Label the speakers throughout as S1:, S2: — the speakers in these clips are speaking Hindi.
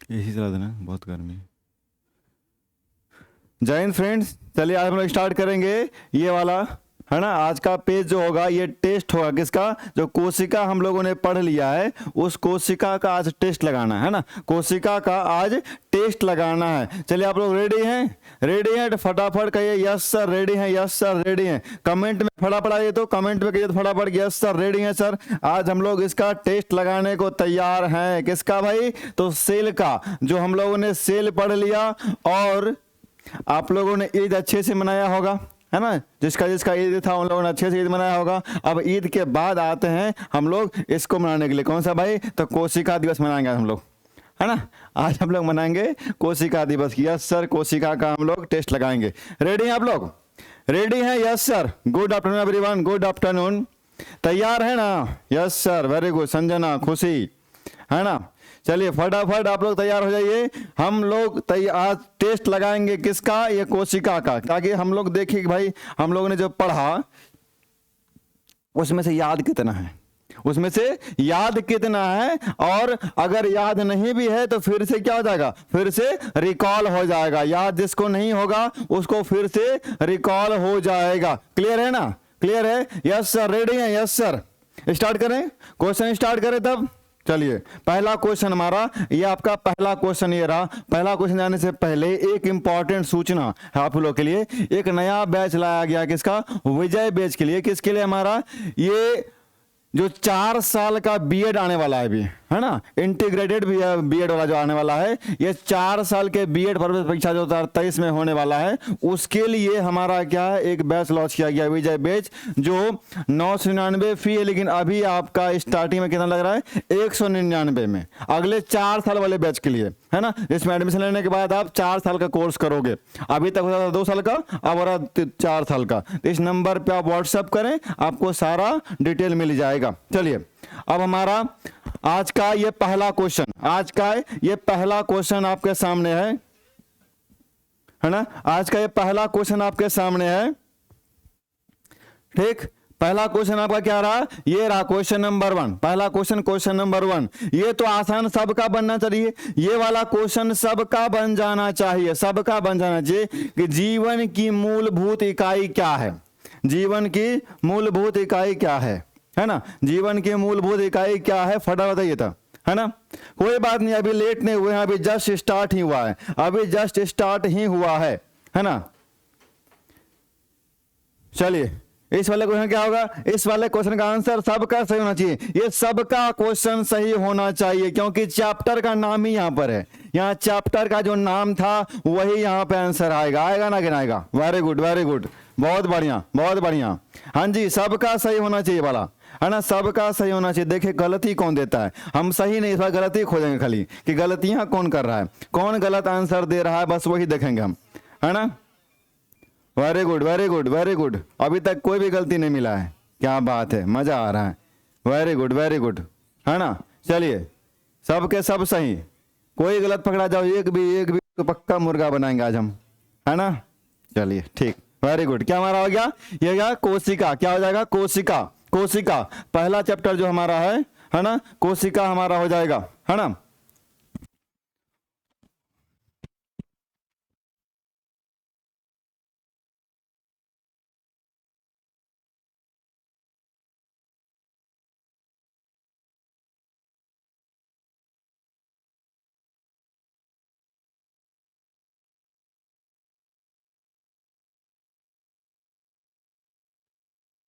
S1: एसी चला देना, बहुत गर्मी है। जय हिंद फ्रेंड्स, चलिए आज हम लोग स्टार्ट करेंगे ये वाला, है ना। आज का पेज जो होगा ये टेस्ट होगा किसका, जो कोशिका हम लोगों ने पढ़ लिया है उस कोशिका का आज टेस्ट लगाना है ना। कोशिका का आज टेस्ट लगाना है। चलिए आप लोग रेडी हैं? रेडी हैं तो फटाफट कहिए यस सर रेडी हैं, यस सर रेडी हैं। कमेंट में फटाफट आइए, तो कमेंट में कहिए तो फटाफट यस सर रेडी हैं सर। आज हम लोग इसका टेस्ट लगाने को तैयार हैं। किसका भाई? तो सेल का, जो हम लोगों ने सेल पढ़ लिया और आप लोगों ने ईद अच्छे से मनाया होगा, है ना। जिसका जिसका ईद था उन लोगों ने अच्छे से ईद मनाया होगा। अब ईद के बाद आते हैं हम लोग इसको मनाने के लिए। कौन सा भाई? तो कोशिका दिवस मनाएंगे हम लोग, है ना। आज हम लोग मनाएंगे कोशिका दिवस। यस सर, कोशिका का हम लोग टेस्ट लगाएंगे। रेडी हैं आप लोग? रेडी हैं? Yes sir. Good afternoon everyone, good afternoon. तैयार है ना? Yes sir, very good. Sanjana, खुशी, है ना। चलिए फटाफट आप लोग तैयार हो जाइए। हम लोग आज टेस्ट लगाएंगे किसका? ये कोशिका का, ताकि हम लोग देखें कि भाई हम लोगों ने जो पढ़ा उसमें से याद कितना है, उसमें से याद कितना है। और अगर याद नहीं भी है तो फिर से क्या हो जाएगा? फिर से रिकॉल हो जाएगा। याद जिसको नहीं होगा उसको फिर से रिकॉल हो जाएगा। क्लियर है ना? क्लियर है? यस सर, रेडी है? Yes sir. स्टार्ट करें, क्वेश्चन स्टार्ट करें तब। चलिए पहला क्वेश्चन हमारा, ये आपका पहला क्वेश्चन ये रहा। पहला क्वेश्चन जाने से पहले एक इंपॉर्टेंट सूचना है आप लोगों के लिए। एक नया बैच लाया गया, किसका? विजय बैच के लिए। किसके लिए? हमारा ये जो 4 साल का बीएड आने वाला है अभी, है ना, इंटीग्रेटेड बीएड वाला जो आने वाला है, ये 4 साल के बीएड प्रवेश परीक्षा जो 2023 में होने वाला है, उसके लिए हमारा क्या है, एक बैच लॉन्च किया गया, विजय बैच, जो 999 फी है, लेकिन अभी आपका स्टार्टिंग में कितना लग रहा है? 199 में, अगले 4 साल वाले बैच के लिए, है ना। इसमें एडमिशन लेने के बाद आप 4 साल का कोर्स करोगे। अभी तक होता था 2 साल का, अब हो रहा 4 साल का। तो इस नंबर पे आप व्हाट्सएप करें, आपको सारा डिटेल मिल जाएगा। चलिए अब हमारा आज का ये पहला क्वेश्चन, आज का ये पहला क्वेश्चन आपके सामने है ना। आज का ये पहला क्वेश्चन आपके सामने है, ठीक। पहला क्वेश्चन आपका क्या रहा? ये रहा क्वेश्चन नंबर 1। पहला क्वेश्चन, क्वेश्चन नंबर 1। ये तो आसान सबका बनना चाहिए, ये वाला क्वेश्चन सबका बन जाना चाहिए, सबका बन जाना चाहिए कि जीवन की मूलभूत इकाई क्या है। जीवन की मूलभूत इकाई क्या है ना। जीवन की मूलभूत इकाई क्या है? फटाफट बताइए था, है ना। कोई बात नहीं, अभी लेट नहीं हुए हैं, अभी जस्ट स्टार्ट ही हुआ है, अभी जस्ट स्टार्ट ही हुआ है ना। चलिए इस वाले क्वेश्चन क्या होगा? इस वाले क्वेश्चन का आंसर सबका सही होना चाहिए। ये सबका क्वेश्चन सही होना चाहिए, क्योंकि चैप्टर का नाम ही यहां पर है। यहाँ चैप्टर का जो नाम था वही यहाँ पे आंसर आएगा। आएगा ना कि ना आएगा? वेरी गुड, वेरी गुड, बहुत बढ़िया, बहुत बढ़िया। हाँ जी, सबका सही होना चाहिए वाला, है ना, सबका सही होना चाहिए। देखिए गलती कौन देता है, हम सही नहीं, इस बार गलती खोजेंगे खाली कि गलतियां कौन कर रहा है, कौन गलत आंसर दे रहा है, बस वही देखेंगे हम, है ना। Very good, very good, very good. अभी तक कोई भी गलती नहीं मिला है, क्या बात है, मजा आ रहा है। वेरी गुड, वेरी गुड, है ना। चलिए सबके सब सही, कोई गलत पकड़ा जाओ एक भी तो पक्का मुर्गा बनाएंगे आज हम, है ना। चलिए ठीक, वेरी गुड। क्या हमारा हो गया? ये क्या? कोशिका। क्या हो जाएगा? कोशिका। कोशिका पहला चैप्टर जो हमारा है ना, कोशिका हमारा हो जाएगा, है ना।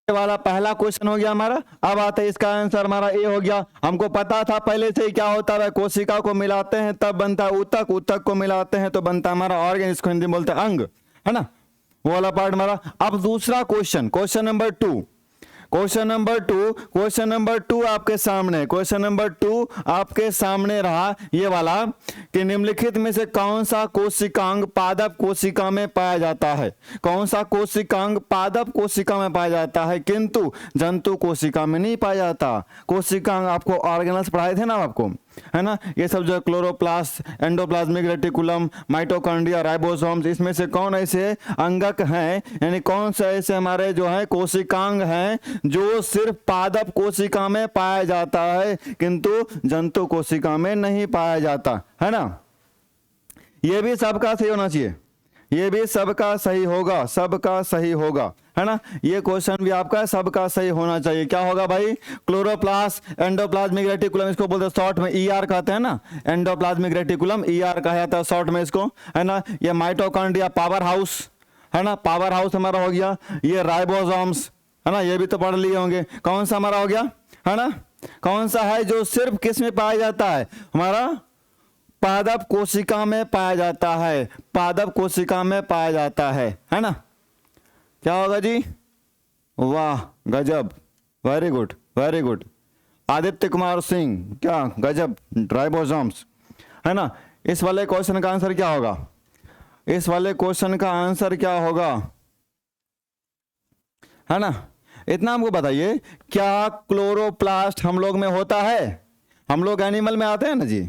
S1: वाला पहला क्वेश्चन हो गया हमारा। अब आता है इसका आंसर हमारा ए हो गया। हमको पता था पहले से ही क्या होता है, कोशिका को मिलाते हैं तब बनता है ऊतक, ऊतक को मिलाते हैं तो बनता है हमारा ऑर्गन, इसको हिंदी में बोलते हैं अंग, है ना, वो वाला पार्ट हमारा। अब दूसरा question, question number 2, question number 2, question number 2 आपके सामने, क्वेश्चन नंबर 2 आपके सामने रहा ये वाला कि निम्नलिखित में से कौन सा कोशिकांग पादप कोशिका में पाया जाता है। कौन सा कोशिकांग पादप कोशिका में पाया जाता है किंतु जंतु कोशिका में नहीं पाया जाता। कोशिकांग आपको ऑर्गेनल्स पढ़ाए थे ना आपको, है ना। ये सब जो chloroplast, endoplasmic reticulum, mitochondria, ribosomes, इसमें से कौन ऐसे अंगक हैं, यानी कौन से ऐसे हमारे जो है कोशिकांग हैं जो सिर्फ पादप कोशिका में पाया जाता है किंतु जंतु कोशिका में नहीं पाया जाता, है ना। ये भी सबका सही होना चाहिए, ये भी सबका सही होगा, सबका सही होगा, है ना। ये क्वेश्चन भी आपका सबका सही होना चाहिए। क्या होगा भाई? क्लोरोप्लास्ट एंडोप्लाज्मिक रेटिकुलम, इसको बोलते हैं शॉर्ट में ईआर कहते हैं ना, एंडोप्लाज्मिक रेटिकुलम ईआर कहा जाता है शॉर्ट में इसको, है ना। ये माइटोकॉन्ड्रिया पावर हाउस, है ना, पावर हाउस हमारा हो गया। ये राइबोसोम्स, है ना, ये भी तो पढ़ लिए होंगे। कौन सा हमारा हो गया, है ना, कौन सा है जो सिर्फ किस में पाया जाता है? हमारा पादप कोशिका में पाया जाता है, पादप कोशिका में पाया जाता है ना। क्या होगा जी? वाह गजब, very good very good. Aditya Kumar Singh, क्या गजब, राइबोसोम्स, है ना। इस वाले क्वेश्चन का आंसर क्या होगा? इस वाले क्वेश्चन का आंसर क्या होगा, है ना। इतना हमको बताइए, क्या क्लोरोप्लास्ट हम लोग में होता है? हम लोग एनिमल में आते हैं ना जी,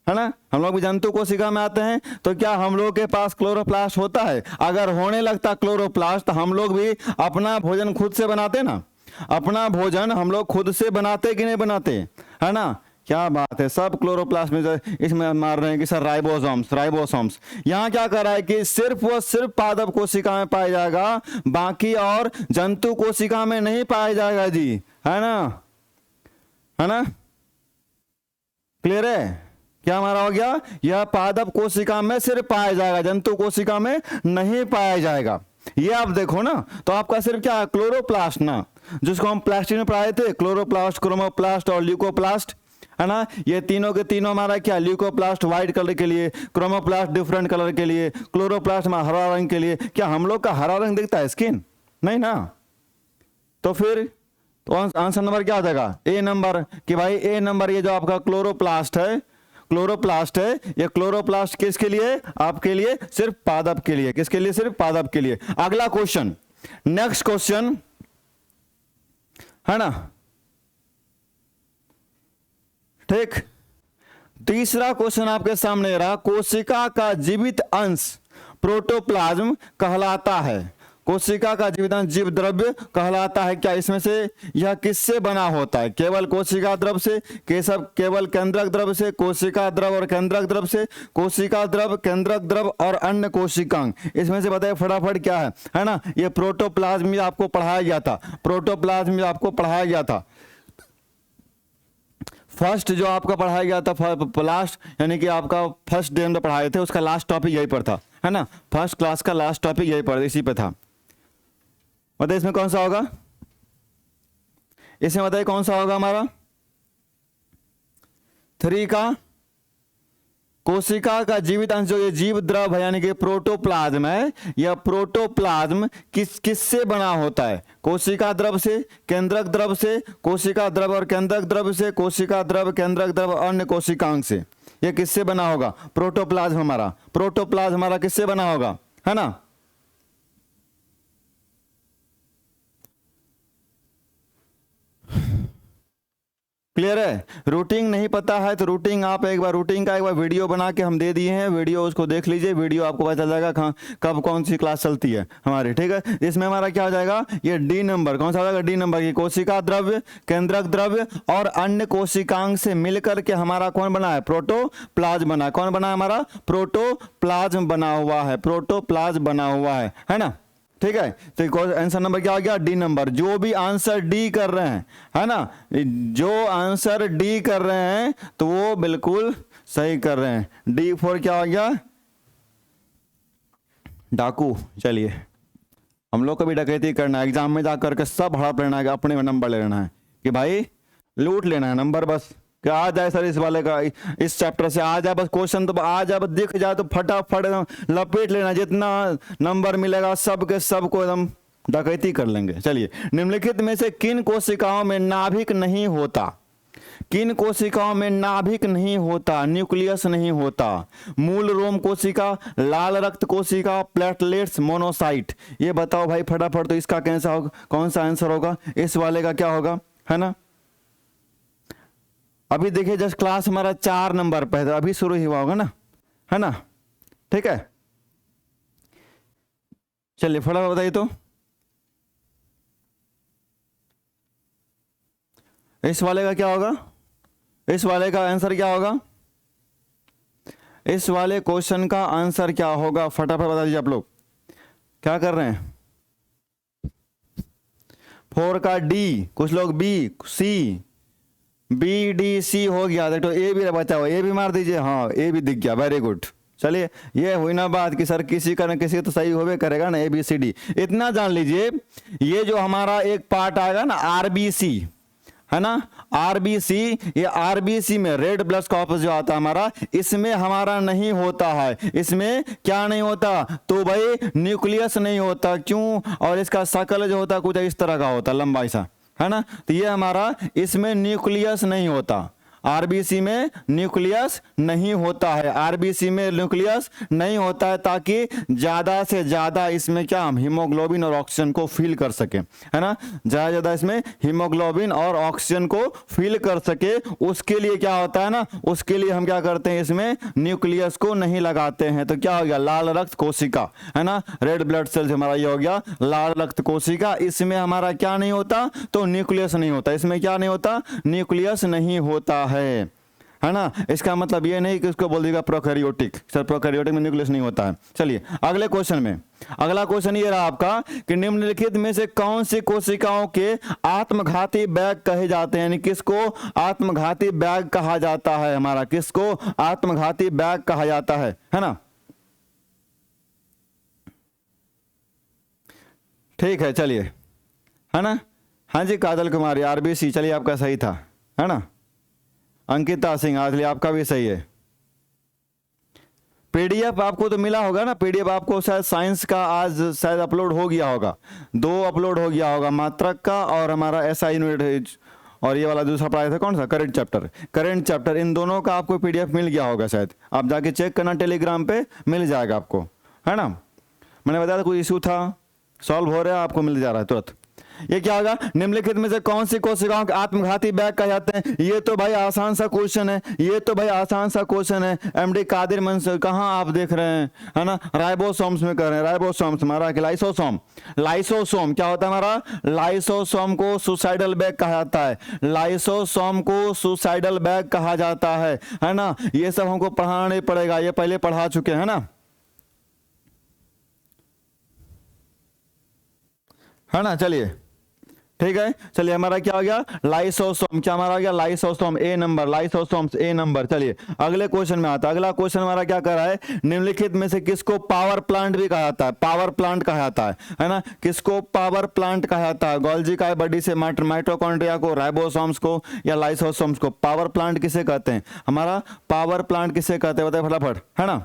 S1: है ना, हम लोग भी जंतु कोशिका में आते हैं, तो क्या हम लोग के पास क्लोरोप्लास्ट होता है? अगर होने लगता क्लोरोप्लास्ट तो हम लोग भी अपना भोजन खुद से बनाते ना, अपना भोजन हम लोग खुद से बनाते कि नहीं बनाते, है ना। क्या बात है, सब क्लोरोप्लास्ट में इसमें मार रहे हैं कि सर राइबोसोम्स, राइबोसोम्स। यहाँ क्या कर रहा है कि सिर्फ वो सिर्फ पादप कोशिका में पाया जाएगा, बाकी और जंतु कोशिका में नहीं पाया जाएगा जी, है ना, है ना। क्लियर है? क्या हमारा हो गया? यह पादप कोशिका में सिर्फ पाया जाएगा, जंतु कोशिका में नहीं पाया जाएगा। ये आप देखो ना, तो आपका सिर्फ क्या है? क्लोरोप्लास्ट ना, जिसको हम प्लास्टिक में पढ़ाए थे, क्लोरोप्लास्ट, क्रोमोप्लास्ट और ल्यूकोप्लास्ट, है ना। ये तीनों के तीनों हमारा क्या? ल्यूकोप्लास्ट व्हाइट कलर के लिए, क्रोमोप्लास्ट डिफरेंट कलर के लिए, क्लोरोप्लास्ट हमारा हरा रंग के लिए। क्या हम लोग का हरा रंग दिखता है स्किन? नहीं ना। तो फिर तो आंसर नंबर क्या हो जाएगा? ए नंबर। कि भाई ए नंबर, ये जो आपका क्लोरोप्लास्ट है, क्लोरोप्लास्ट है, ये क्लोरोप्लास्ट किसके लिए? आपके लिए, सिर्फ पादप के लिए। किसके लिए? सिर्फ पादप के लिए। अगला क्वेश्चन, नेक्स्ट क्वेश्चन, है ना, ठीक। तीसरा क्वेश्चन आपके सामने रहा, कोशिका का जीवित अंश प्रोटोप्लाज्म कहलाता है। कोशिका का जीवित अंश जीव द्रव्य कहलाता है। क्या इसमें से यह किससे बना होता है? केवल कोशिका द्रव से, केवल केंद्रक द्रव से, कोशिका द्रव और केंद्रक द्रव से, कोशिका द्रव, केंद्रक द्रव और अन्य कोशिकांग। इसमें से बताइए फटाफट क्या है ना। ये प्रोटोप्लाज्म आपको पढ़ाया गया था, प्रोटोप्लाज्म आपको पढ़ाया गया था। फर्स्ट जो आपका पढ़ाया गया था, लास्ट यानी कि आपका फर्स्ट डे में पढ़ाए थे, उसका लास्ट टॉपिक यही पर था, है ना। फर्स्ट क्लास का लास्ट टॉपिक यही पर इसी पे था। बताइए इसमें कौन सा होगा? इसमें बताइए कौन सा होगा हमारा? 3 का कोशिका का जीवित अंश, जो ये जीव द्रव है यानी कि प्रोटोप्लाज्म है, यह प्रोटोप्लाज्म किससे बना होता है? कोशिका द्रव से, केंद्रक द्रव से, कोशिका द्रव और केंद्रक द्रव से, कोशिका द्रव, केंद्रक द्रव और अन्य कोशिकांग से। यह किससे बना होगा? प्रोटोप्लाज्म हमारा, प्रोटोप्लाज्म हमारा किससे बना होगा, है ना। क्लियर है? रूटिंग नहीं पता है तो रूटिंग आप एक बार रूटिंग का एक बार वीडियो बना के हम दे दिए हैं, वीडियो उसको देख लीजिए, वीडियो आपको पता चल जाएगा कहाँ कब कौन सी क्लास चलती है हमारी, ठीक है। इसमें हमारा क्या हो जाएगा? ये डी नंबर, कौन सा हो जाएगा? डी नंबर की कोशिका द्रव्य, केंद्रक द्रव्य और अन्य कोशिकांग से मिलकर के हमारा कौन बना है? प्रोटोप्लाज्म बना है। कौन बना है? हमारा प्रोटोप्लाज्म बना हुआ है, प्रोटोप्लाज्म बना हुआ है ना। ठीक है, तो आंसर नंबर क्या हो गया? D number. जो भी आंसर डी कर रहे हैं, है ना, जो आंसर डी कर रहे हैं तो वो बिल्कुल सही कर रहे हैं। डी फॉर क्या हो गया? डाकू। चलिए हम लोग को भी डकैती करना है, एग्जाम में जाकर के सब हड़प लेना है, अपने नंबर ले लेना है कि भाई लूट लेना है नंबर, बस क्या आ जाए सर इस वाले का, इस चैप्टर से आ जाए बस क्वेश्चन, तो आ जाए बस दिख जाए तो फटाफट एकदम लपेट लेना, जितना नंबर मिलेगा सब के सब को एकदम डकैती कर लेंगे। चलिए, निम्नलिखित में से किन कोशिकाओं में नाभिक नहीं होता? किन कोशिकाओं में नाभिक नहीं होता, न्यूक्लियस नहीं होता? मूल रोम कोशिका, लाल रक्त कोशिका, प्लेटलेट्स, मोनोसाइट। ये बताओ भाई फटाफट, तो इसका कैसा होगा, कौन सा आंसर होगा? इस वाले का क्या होगा, है ना। अभी देखिए जस्ट क्लास हमारा 4 नंबर पे है, अभी शुरू ही हुआ होगा ना, है ना, ठीक है। चलिए फटाफट बताइए तो इस वाले का क्या होगा? इस वाले का आंसर क्या होगा? इस वाले क्वेश्चन का आंसर क्या होगा, फटाफट बता दीजिए आप लोग। क्या कर रहे हैं? 4 का डी, कुछ लोग बी, सी, बी डी सी हो गया। देखो ए भी बचा हुआ, ए भी मार दीजिए। हाँ, ए भी दिख गया, वेरी गुड। चलिए, ये हुई ना बात कि सर किसी का ना किसी तो सही होवे करेगा ना, ए बी सी डी। इतना जान लीजिए, ये जो हमारा एक पार्ट आएगा ना आरबीसी, है ना, आरबीसी, ये आरबीसी में रेड ब्लड कॉर्पस जो आता है हमारा, इसमें हमारा नहीं होता है। इसमें क्या नहीं होता? तो भाई न्यूक्लियस नहीं होता। क्यों? और इसका शकल जो होता कुछ इस तरह का होता, लंबा सा, है ना। तो ये हमारा इसमें न्यूक्लियस नहीं होता, आरबीसी में न्यूक्लियस नहीं होता है, आरबीसी में न्यूक्लियस नहीं होता है, ताकि ज्यादा से ज्यादा इसमें क्या हम हीमोग्लोबिन और ऑक्सीजन को फील कर सके, है ना। ज्यादा ज्यादा इसमें हीमोग्लोबिन और ऑक्सीजन को फील कर सके, उसके लिए क्या होता है ना, उसके लिए हम क्या करते हैं, इसमें न्यूक्लियस को नहीं लगाते हैं। तो क्या हो गया? लाल रक्त कोशिका, है ना, रेड ब्लड सेल्स हमारा ये हो गया लाल रक्त कोशिका। इसमें हमारा क्या नहीं होता? तो न्यूक्लियस नहीं होता। इसमें क्या नहीं होता? न्यूक्लियस नहीं होता है ना। इसका मतलब ये नहीं कि उसको बोल देगा प्रोकैरियोटिक, सर प्रोकैरियोटिक में न्यूक्लियस नहीं होता है। चलिए अगले क्वेश्चन में, अगला क्वेश्चन ये रहा आपका कि निम्नलिखित में से कौन सी कोशिकाओं के आत्मघाती बैग कहे जाते हैं, यानी किसको आत्मघाती बैग कहा जाता है, हमारा किसको आत्मघाती बैग कहा जाता है ना। ठीक है, चलिए, है ना। हाँ जी, काजल कुमारी, आरबीसी, चलिए आपका सही था, है ना। अंकिता सिंह, आज आपका भी सही है। पीडीएफ आपको तो मिला होगा ना, पीडीएफ आपको शायद साइंस का आज शायद अपलोड हो गया होगा, 2 अपलोड हो गया होगा, मात्रक का और हमारा एसआई यूनिट, और ये वाला दूसरा पढ़ाया था कौन सा, करंट चैप्टर, इन दोनों का आपको पीडीएफ मिल गया होगा शायद। आप जाके चेक करना, टेलीग्राम पे मिल जाएगा आपको, है ना। मैंने बताया था कोई इशू था, सॉल्व हो रहा है, आपको मिल जा रहा है तुरंत। ये क्या होगा? निम्नलिखित में से कौन सी कोशिकाओं के आत्मघाती बैग कहे जाते हैं? ये तो भाई आसान सा क्वेश्चन है, ये तो भाई आसान सा क्वेश्चन है। एमडी कादिर मंसूर, कहां आप देख रहे हैं, है ना, राइबोसोम्स में कर रहे हैं। राइबोसोम्स हमारा लाइसोसोम, लाइसोसोम क्या होता है हमारा? लाइसोसोम को सुसाइडल बैग कहा जाता है, लाइसोसोम को सुसाइडल बैग कहा जाता है ना। ये सब हमको पढ़ाना नहीं पड़ेगा, ये पहले पढ़ा चुके हैं ना, है ना। चलिए ठीक है, चलिए हमारा क्या हो गया? लाइसोसोम, क्या हमारा हो गया? लाइसोसोम, ए नंबर, लाइसोसोम्स ए नंबर। चलिए अगले क्वेश्चन में आता है। अगला क्वेश्चन हमारा क्या कर रहा है? निम्नलिखित में से किसको पावर प्लांट भी कहा जाता है? पावर प्लांट कहा जाता है ना। किसको पावर प्लांट कहा जाता है? गोल्जी का बॉडी से माइटोकॉन्ड्रिया को, राइबोसोम्स को या लाइसोसोम्स को पावर प्लांट किसे कहते हैं? हमारा पावर प्लांट किसे कहते हैं, बताए फटाफट, है ना,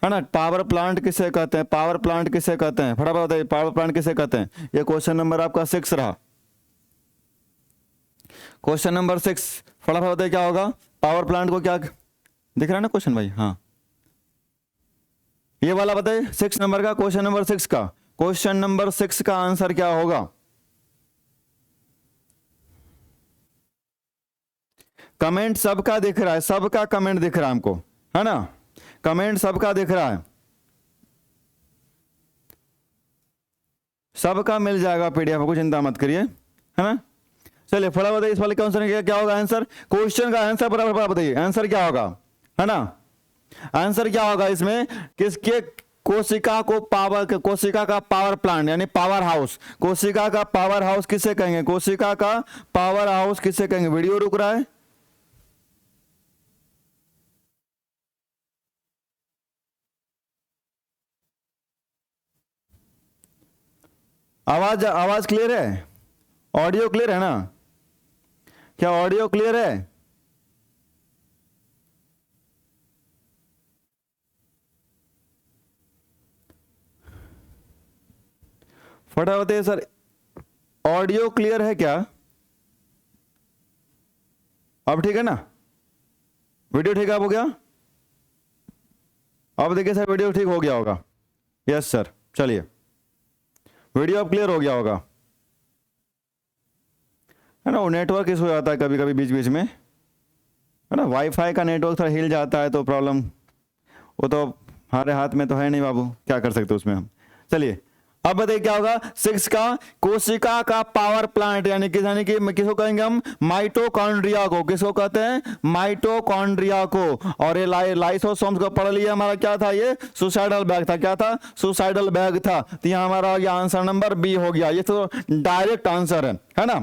S1: है ना। पावर प्लांट किसे कहते हैं? पावर प्लांट किसे कहते हैं? फटाफट बताइए, पावर प्लांट किसे कहते हैं? ये क्वेश्चन नंबर आपका 6 रहा, क्वेश्चन नंबर 6। फटाफट बताइए क्या होगा? पावर प्लांट को क्या दिख रहा है ना क्वेश्चन भाई? हाँ, ये वाला बताइए, 6 नंबर का, क्वेश्चन नंबर 6 का, क्वेश्चन नंबर 6 का आंसर क्या होगा? कमेंट सबका दिख रहा है, सबका कमेंट दिख रहा है हमको, है ना, कमेंट सबका दिख रहा है, सबका मिल जाएगा पीडीएफ, को चिंता मत करिए, है ना। चलिए फटाफट बताइए इस वाले का आंसर क्या होगा? आंसर, क्वेश्चन का आंसर फटाफट बताइए, आंसर क्या होगा, है ना। आंसर क्या होगा इसमें? किसके कोशिका को पावर, कोशिका का पावर प्लांट यानी पावर हाउस, कोशिका का पावर हाउस किसे कहेंगे? कोशिका का पावर हाउस किसे कहेंगे? वीडियो रुक रहा है, आवाज आवाज क्लियर है? ऑडियो क्लियर है ना? क्या ऑडियो क्लियर है? फटाफट बताइए सर, ऑडियो क्लियर है क्या? अब ठीक है ना? वीडियो ठीक हो गया? अब देखिए सर, वीडियो ठीक हो गया होगा। यस सर, चलिए वीडियो अब क्लियर हो गया होगा, है ना। वो नेटवर्क इशू हो जाता है कभी कभी बीच बीच में, है ना, वाईफाई का नेटवर्क थोड़ा हिल जाता है तो प्रॉब्लम, वो तो हमारे हाथ में तो है नहीं बाबू, क्या कर सकते उसमें हम। चलिए अब बताइए क्या होगा 6 का, कोशिका का पावर प्लांट, यानी कि किसको कहेंगे हम, माइटोकॉन्ड्रिया को। किसको कहते हैं, माइटोकॉन्ड्रिया को। और ये लाइसोसोम्स को पढ़ लिया, हमारा क्या था, ये सुसाइडल बैग था। क्या था, सुसाइडल बैग था। तो यहां हमारा आंसर नंबर बी हो गया। ये तो डायरेक्ट आंसर है ना।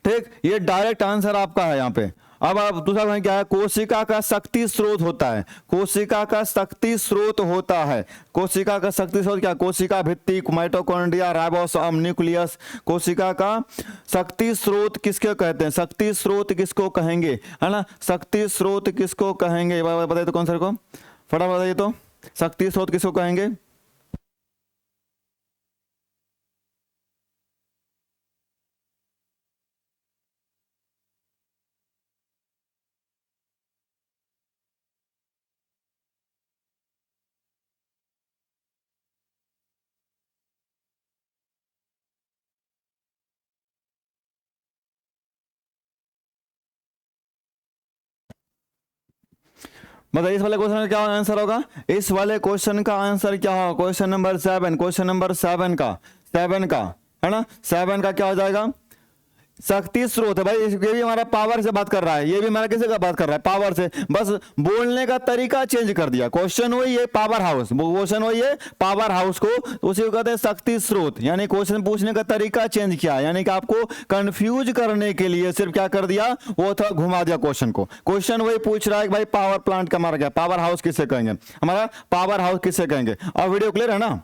S1: ठीक, ये डायरेक्ट आंसर आपका है यहाँ पे। अब आप दूसरा क्वेश्चन क्या है, कोशिका का शक्ति स्रोत होता है। कोशिका का शक्ति स्रोत होता है। कोशिका का शक्ति स्रोत क्या, कोशिका भित्ति, माइटोकॉन्ड्रिया, राइबोसोम, न्यूक्लियस। कोशिका का शक्ति स्रोत किसको कहते हैं, शक्ति स्रोत किसको कहेंगे, है ना। शक्ति स्रोत किसको कहेंगे, बताइए तो कौन सर को, फटाफट बताइए तो, शक्ति स्रोत किसको कहेंगे। मतलब इस वाले क्वेश्चन का क्या आंसर होगा, इस वाले क्वेश्चन का आंसर क्या होगा, क्वेश्चन नंबर 7, क्वेश्चन नंबर 7 का, 7 का, है ना। 7 का क्या हो जाएगा, शक्ति स्रोत है भाई। ये भी हमारा पावर से बात कर रहा है, ये भी हमारा किसी का बात कर रहा है, पावर से। बस बोलने का तरीका चेंज कर दिया। क्वेश्चन वही है, पावर हाउस, क्वेश्चन वही है, पावर हाउस को उसी को कहते हैं शक्ति स्रोत। यानी क्वेश्चन पूछने का तरीका चेंज किया, यानी कि आपको कंफ्यूज करने के लिए सिर्फ क्या कर दिया, वो थोड़ा घुमा दिया क्वेश्चन को। क्वेश्चन वही पूछ रहा है कि भाई पावर प्लांट का मारा गया, पावर हाउस किसे कहेंगे, हमारा पावर हाउस किसे कहेंगे। और वीडियो क्लियर है ना।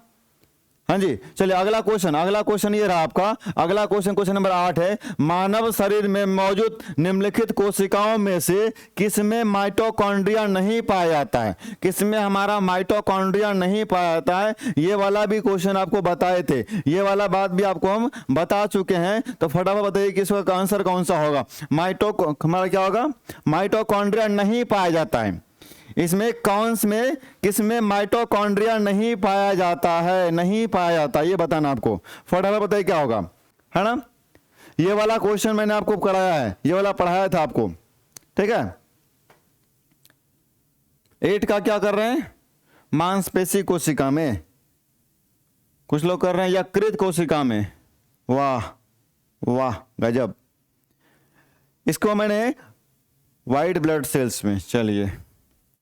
S1: हाँ जी, चलिए अगला क्वेश्चन ये रहा आपका। अगला क्वेश्चन नंबर 8 है, मानव शरीर में मौजूद निम्नलिखित कोशिकाओं में से किसमें माइटोकॉन्ड्रिया नहीं पाया जाता है। किसमें हमारा माइटोकॉन्ड्रिया नहीं पाया जाता है, ये वाला भी क्वेश्चन आपको बताए थे, ये वाला बात भी आपको हम बता चुके हैं। तो फटाफट बताइए कि इसका आंसर कौन सा होगा। हमारा क्या होगा, माइटोकॉन्ड्रिया नहीं पाया जाता है। इसमें में किसमें माइटोकॉन्ड्रिया नहीं पाया जाता है, नहीं पाया जाता, ये बताना आपको। फटाफट बताइए क्या होगा, है ना। ये वाला क्वेश्चन मैंने आपको कराया है, ये वाला पढ़ाया था आपको, ठीक है। 8 का क्या कर रहे हैं, मांसपेशी कोशिका में, कुछ लोग कर रहे हैं यकृत कोशिका में। वाह वाह गजब। इसको मैंने व्हाइट ब्लड सेल्स में, चलिए,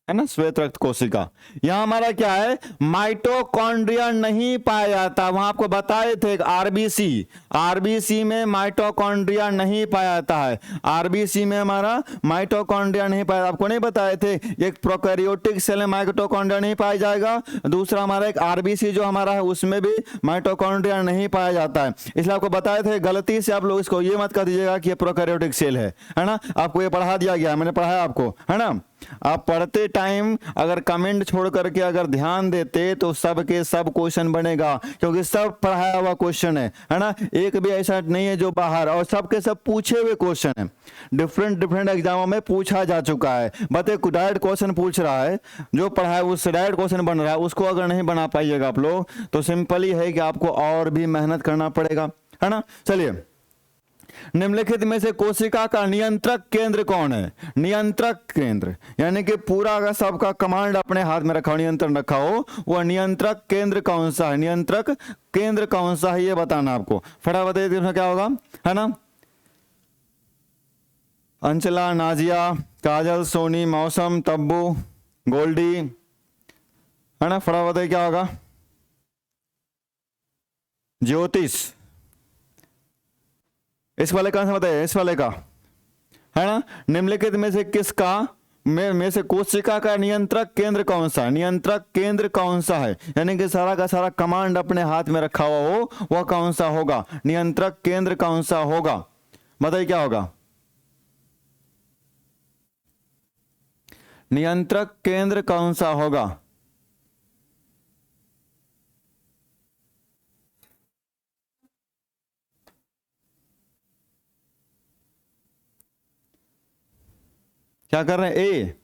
S1: है ना, श्वेत रक्त कोशिका। यहां हमारा क्या है, माइटोकॉन्ड्रिया नहीं पाया जाता। वहां आपको बताए थे आरबीसी में माइटोकॉन्ड्रिया नहीं पाया जाता है। आरबीसी में हमारा माइटोकॉन्ड्रिया नहीं पाया, आपको नहीं बताए थे। एक प्रोकैरियोटिक सेल में माइटोकॉन्ड्रिया नहीं पाया जाएगा, दूसरा हमारा एक आरबीसी जो हमारा है उसमें भी माइटोकॉन्ड्रिया नहीं पाया जाता है। इसलिए आपको बताए थे, गलती से आप लोग इसको ये मत कर दीजिएगा कि ये प्रोकैरियोटिक सेल है ना। आपको ये पढ़ा दिया गया, मैंने पढ़ाया आपको, है ना। आप पढ़ते टाइम अगर कमेंट छोड़ करके अगर ध्यान देते तो सब के सब क्वेश्चन बनेगा, क्योंकि सब पढ़ाया हुआ क्वेश्चन है ना। एक भी ऐसा नहीं है जो बाहर, और सब के सब पूछे हुए क्वेश्चन है, डिफरेंट एग्जामों में पूछा जा चुका है। बताइए डायरेक्ट क्वेश्चन पूछ रहा है, जो पढ़ा है उससे डायरेक्ट क्वेश्चन बन रहा है, उसको अगर नहीं बना पाइएगा आप लोग तो सिंपल ही है कि आपको और भी मेहनत करना पड़ेगा, है ना। चलिए, निम्नलिखित में से कोशिका का नियंत्रक केंद्र कौन है। नियंत्रक केंद्र यानी कि पूरा का सबका कमांड अपने हाथ में रखा हो, नियंत्रण रखा हो, वह नियंत्रक केंद्र कौन सा है, नियंत्रक केंद्र कौन सा है, ये बताना आपको। फटाफट बताइए क्या होगा, है ना। अंचला, नाजिया, काजल, सोनी, मौसम, तब्बू, गोल्डी, है ना। फटाफट बताइए क्या होगा, ज्योतिष। इस वाले का आंसर बताइए, इस वाले का, है ना। निम्नलिखित में से किसका में से कोशिका का नियंत्रक केंद्र कौन सा है, नियंत्रक केंद्र कौन सा है, यानी कि सारा का सारा कमांड अपने हाथ में रखा हुआ हो, वह कौन सा होगा, नियंत्रक केंद्र कौन सा होगा, बताइए क्या होगा। नियंत्रक केंद्र कौन सा होगा, क्या कर रहे हैं, ए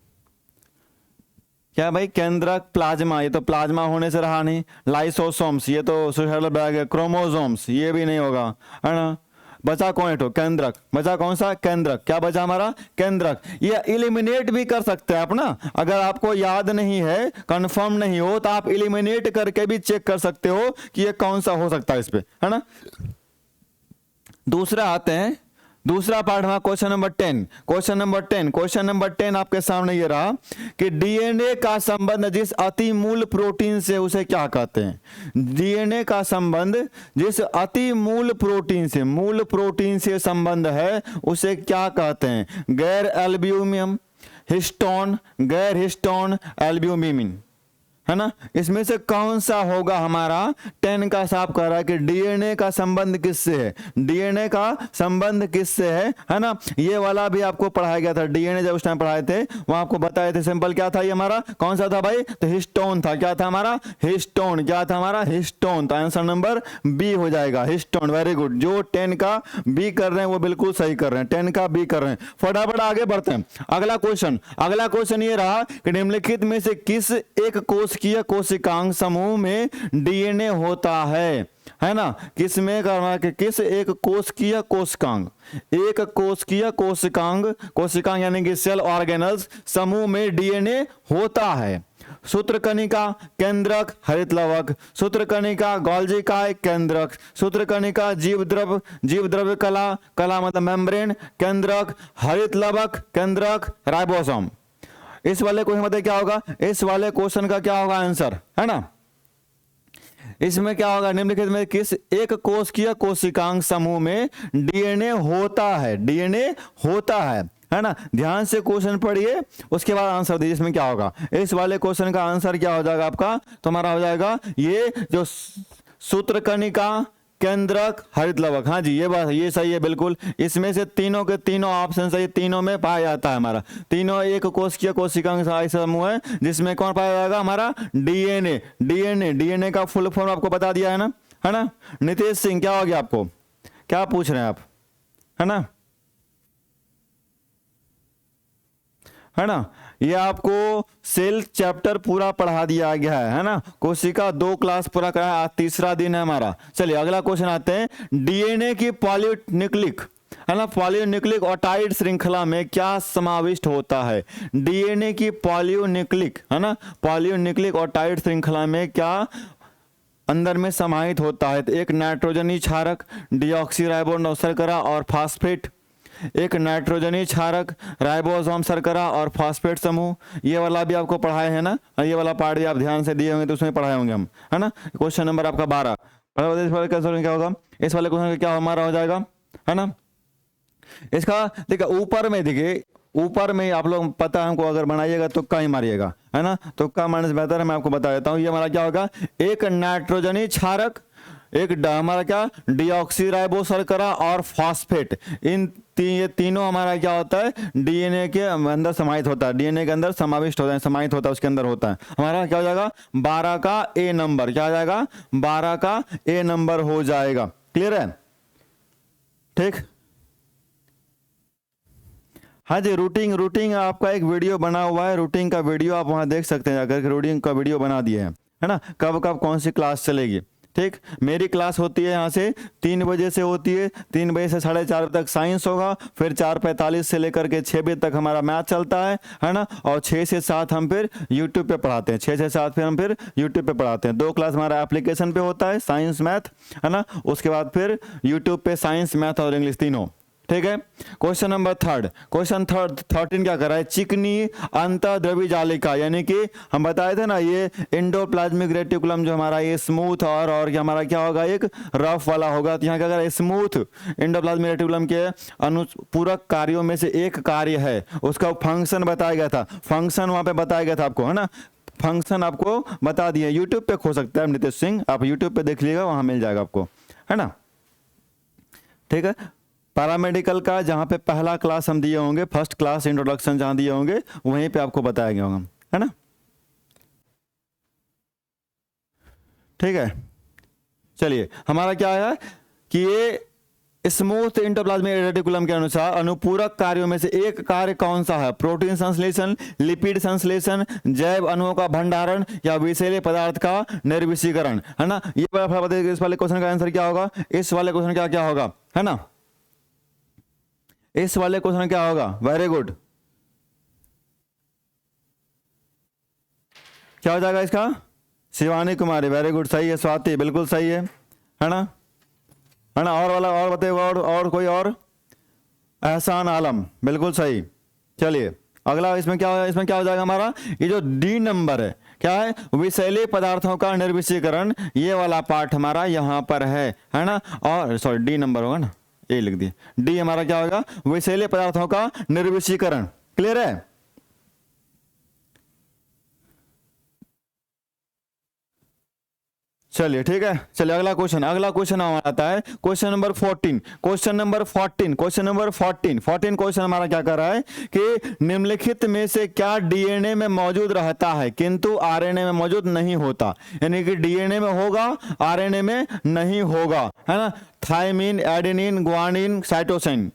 S1: क्या भाई, केंद्रक प्लाज्मा, ये तो प्लाज्मा होने से रहा नहीं। लाइसोसोम्स, ये तो सोशल बैग है। क्रोमोसोम्स, ये भी नहीं होगा, है ना। बचा कौन है? केंद्रक। बचा कौन सा? केंद्रक। क्या बचा हमारा? केंद्रक। ये इलिमिनेट भी कर सकते हैं आप ना, अगर आपको याद नहीं है, कंफर्म नहीं हो, तो आप इलिमिनेट करके भी चेक कर सकते हो कि ये कौन सा हो सकता है इस पे, है ना। दूसरा आते हैं, दूसरा पार्ट हमारा क्वेश्चन नंबर 10। क्वेश्चन नंबर 10 आपके सामने ये रहा कि डीएनए का संबंध जिस अति मूल प्रोटीन से, उसे क्या कहते हैं? डीएनए का संबंध जिस अति मूल प्रोटीन से संबंध है, उसे क्या कहते हैं? गैर एल्ब्यूमिन, हिस्टोन, गैर हिस्टोन, एल्ब्यूमिन, है ना। इसमें से कौन सा होगा हमारा? 10 का साफ कर रहा है कि डीएनए का संबंध किससे है, डीएनए का संबंध किससे है ना। ये वाला भी आपको पढ़ाया गया था, डीएनए जब उस टाइम पढ़ाए थे वहां आपको बताए थे सिंपल क्या था, ये हमारा कौन सा था भाई? तो हिस्टोन था। क्या था हमारा? हिस्टोन। क्या था हमारा? हिस्टोन। तो आंसर नंबर बी हो जाएगा, हिस्टोन। Very good. जो 10 का बी कर रहे हैं वो बिल्कुल सही कर रहे हैं, 10 का बी कर रहे हैं। फटाफट आगे बढ़ते हैं। अगला क्वेश्चन ये रहा कि निम्नलिखित में से किस एक कोशिकांग समूह में डीएनए होता है ना। किस में करना कि किस एक कोशिकांग यानी कि सेल ऑर्गेनल्स समूह में डीएनए होता है? सूत्रकणिका, केंद्रक, हरित लवक। सूत्रकणिका, गोल्जी काय, केंद्रक। सूत्रकणिका, जीव द्रव्य कला मतलब मेम्ब्रेन, केंद्रक, हरित लवक, केंद्रक, राइबोसोम। इस वाले क्वेश्चन मतलब क्या होगा? इस वाले क्वेश्चन का क्या होगा आंसर, है ना। इसमें क्या होगा? निम्नलिखित में किस एक कोशिकांग समूह में डीएनए होता है ना। ध्यान से क्वेश्चन पढ़िए, उसके बाद आंसर दीजिए। इसमें क्या होगा? इस वाले क्वेश्चन का आंसर क्या हो जाएगा आपका? तुम्हारा हो जाएगा ये जो सूत्रकणिका, केंद्रक, हरित लवक। हाँ जी, ये बात, ये सही है बिल्कुल। इसमें से तीनों के तीनों ऑप्शन सही, तीनों में पाया जाता है हमारा। तीनों एक कोशिकांग समूह है जिसमें कौन पाया जाएगा? हमारा डीएनए का फुल फॉर्म आपको बता दिया है ना। नितेश सिंह, क्या हो गया आपको? क्या पूछ रहे हैं आप, है ना। ये आपको सेल चैप्टर पूरा पढ़ा दिया गया है ना। कोशिका 2 क्लास पूरा कराया, आज तीसरा दिन है हमारा। चलिए अगला क्वेश्चन आते हैं। डीएनए की पॉलीन्यूक्लिक, है ना, पॉलीन्यूक्लिक ऑटाइड श्रृंखला में क्या समाविष्ट होता है? डीएनए की पॉलीन्यूक्लिक, है ना, पॉलीन्यूक्लिक ऑटाइड श्रृंखला में क्या अंदर में समाहित होता है? तो एक नाइट्रोजनी क्षारक, डीऑक्सीराइबो शर्करा और फास्फेट। एक नाइट्रोजनी क्षारक, राइबोसोम शर्करा और फास्फेट समूह। ये वाला भी आपको पढ़ाए है ना, ये वाला पार्ट भी आप ध्यान से दिए होंगे तो उसमें पढ़ाए होंगे हम, है ना। क्वेश्चन नंबर आपका 12। इस वाले क्वेश्चन क्या होगा? इस वाले क्वेश्चन का क्या हमारा हो जाएगा, है ना। इसका देखिए ऊपर में आप लोग पता है हमको, अगर बनाइएगा तो तुक्का ही मारिएगा, है ना। तुक्का मारने से बेहतर है मैं आपको बता देता हूँ। ये हमारा क्या होगा? एक नाइट्रोजनी क्षारक, एक हमारा क्या डीऑक्सीराइबो शर्करा और फास्फेट। ये तीनों हमारा क्या होता है? डीएनए के अंदर समाहित होता है, डीएनए के अंदर समाविष्ट होता है, समाहित होता है, उसके अंदर होता है। हमारा क्या हो जाएगा? 12 का ए नंबर। क्या हो जाएगा? 12 का ए नंबर हो जाएगा। क्लियर है? ठीक। हाँ जी, रूटिंग आपका एक वीडियो बना हुआ है, रूटिंग का वीडियो आप वहां देख सकते हैं जाकर। रूटिंग का वीडियो बना दिए है ना। कब कब कौन सी क्लास चलेगी। ठीक, मेरी क्लास होती है यहाँ से 3 बजे से होती है, 3 बजे से 4:30 बजे तक साइंस होगा, फिर 4:45 से लेकर के 6 बजे तक हमारा मैथ चलता है ना। और 6 से 7 हम फिर यूट्यूब पे पढ़ाते हैं, 6 से 7 फिर हम फिर यूट्यूब पे पढ़ाते हैं। 2 क्लास हमारा एप्लीकेशन पे होता है, साइंस मैथ, है ना। उसके बाद फिर यूट्यूब पे साइंस मैथ और इंग्लिश तीनों। ठीक है। क्वेश्चन नंबर 13 क्या कर रहा है? चिकनी अंतःद्रवी जालिका, यानी कि हम बताए थे ना ये एंडोप्लाज्मिक रेटिकुलम जो हमारा ये स्मूथ और हमारा क्या होगा? एक रफ वाला होगा। तो यहाँ क्या कर रहा है? स्मूथ एंडोप्लाज्मिक रेटिकुलम के अनुपूरक कार्यों में से एक कार्य है, उसका फंक्शन बताया गया था। फंक्शन वहां पे बताया गया था आपको, है ना। फंक्शन आपको बता दिए, यूट्यूब पे खो सकता है नितेश सिंह, आप यूट्यूब पे देख लीजिएगा, वहां मिल जाएगा आपको, है ना। ठीक है। पैरामेडिकल का जहां पे पहला क्लास हम दिए होंगे, फर्स्ट क्लास इंट्रोडक्शन जहां दिए होंगे, वहीं पे आपको बताया गया होगा, है ना। ठीक है। चलिए हमारा क्या है कि ये स्मूथ एंडोप्लाज्मिक रेटिकुलम के अनुसार अनुपूरक कार्यों में से एक कार्य कौन सा है? प्रोटीन संश्लेषण, लिपिड संश्लेषण, जैव अणुओं का भंडारण या विषैले पदार्थ का निर्विषीकरण, है ना। ये इस वाले क्वेश्चन का आंसर क्या होगा? इस वाले क्वेश्चन का क्या होगा, है ना। इस वाले क्वेश्चन क्या होगा? वेरी गुड, क्या हो जाएगा इसका? शिवानी कुमारी, वेरी गुड, सही है। स्वाति, बिल्कुल सही है ना? है ना? और वाला और बताइए, और कोई और? एहसान आलम, बिल्कुल सही। चलिए अगला, इसमें क्या हो, इसमें क्या हो जाएगा हमारा? ये जो डी नंबर है, क्या है? विषैले पदार्थों का निर्विषीकरण, ये वाला पार्ट हमारा यहाँ पर है ना? और सॉरी, डी नंबर होगा ना, ये लिख दिए। डी हमारा क्या होगा? विषैले पदार्थों का निर्विषीकरण। क्लियर है? चलिए ठीक है, चलिए अगला क्वेश्चन हमारा आता है question number 14। Question number 14 question हमारा क्या कर रहा है कि निम्नलिखित में से क्या डीएनए में मौजूद रहता है किंतु आरएनए में मौजूद नहीं होता? यानी कि डीएनए में होगा, आरएनए में नहीं होगा, है ना? थायमिन, एडेनिन, ग्वानिन, साइटोसिन,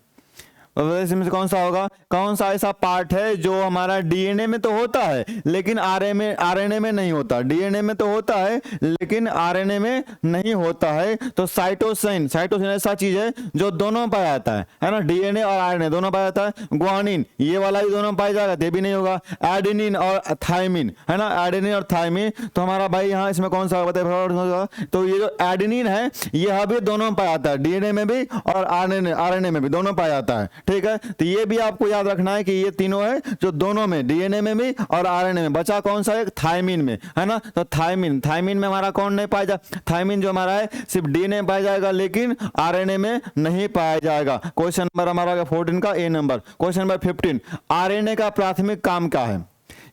S1: इसमें से कौन सा होगा? कौन सा ऐसा पार्ट है जो हमारा डीएनए में तो होता है लेकिन आरएनए में नहीं होता? डीएनए में तो होता है लेकिन आरएनए में नहीं होता है। तो साइटोसिन ऐसा चीज है जो दोनों पाया जाता है ना? डीएनए और आरएनए दोनों पाया जाता है। ग्वानिन, ये वाला भी दोनों पाया जाएगा, ये भी नहीं होगा। एडेनिन और थायमिन, है ना? एडेनिन और थायमिन, तो हमारा भाई यहाँ इसमें कौन सा होगा? तो ये जो एडेनिन है यह भी दोनों पाया जाता है, डीएनए में भी और आरएनए में भी, दोनों पाया जाता है। ठीक है, तो ये भी आपको याद रखना है कि ये तीनों है जो दोनों में, डीएनए में भी और आरएनए में। बचा कौन सा? एक थायमिन में, है ना? तो थायमिन में हमारा कौन नहीं पाया जाए? थायमिन जो हमारा है सिर्फ डीएनए में पाया जाएगा लेकिन आरएनए में नहीं पाया जाएगा। क्वेश्चन नंबर हमारा 14 का ए नंबर। क्वेश्चन नंबर 15, आरएनए का प्राथमिक काम क्या है?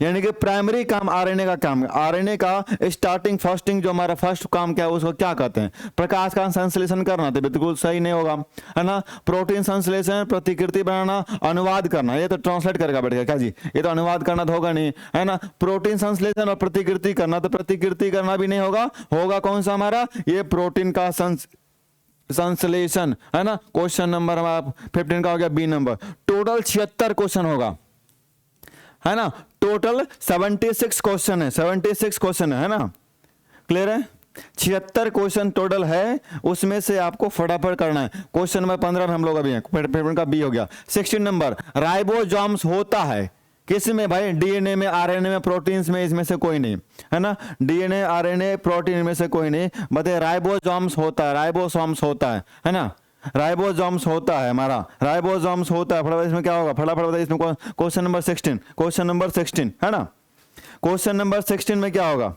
S1: यानी कि प्राइमरी काम आरएनए का काम है। आरएनए का स्टार्टिंग फर्स्टिंग जो हमारा फर्स्ट काम क्या है उसको क्या कहते हैं? प्रकाश का संश्लेषण करना, तो बिल्कुल सही नहीं होगा, है ना? प्रोटीन संश्लेषण, प्रतिकृति बनाना, अनुवाद करना, ये तो ट्रांसलेट करेगा बैठेगा क्या जी? ये तो अनुवाद करना तो होगा नहीं, है ना? प्रोटीन संश्लेषण और प्रतिकृति करना, तो प्रतिकृति करना भी नहीं होगा। होगा कौन सा हमारा? ये प्रोटीन का संश्लेषण, है ना? क्वेश्चन नंबर हमारा 15 का हो गया बी नंबर। टोटल 76 क्वेश्चन होगा, है ना? टोटल 76 क्वेश्चन है, 76 क्वेश्चन है ना? क्लियर है? 76 क्वेश्चन टोटल है, उसमें से आपको फटाफट करना है। क्वेश्चन नंबर 15 में हम लोग अभी हैं, 15 का बी हो गया। 16 नंबर, राइबोसोम्स होता है किस में भाई? डीएनए में, आरएनए में, प्रोटीन्स में, इसमें से कोई नहीं, है ना? डीएनए, आरएनए, प्रोटीन में से कोई नहीं। बताइए राइबोसोम्स होता है, राइबोसोम्स होता है ना? राइबोसोम्स होता है हमारा, राइबोसोम्स होता है। फटाफट इसमें क्या होगा? फटाफट बताइए इसमें क्वेश्चन नंबर 16, क्वेश्चन नंबर 16, है ना? क्वेश्चन नंबर 16 में क्या होगा?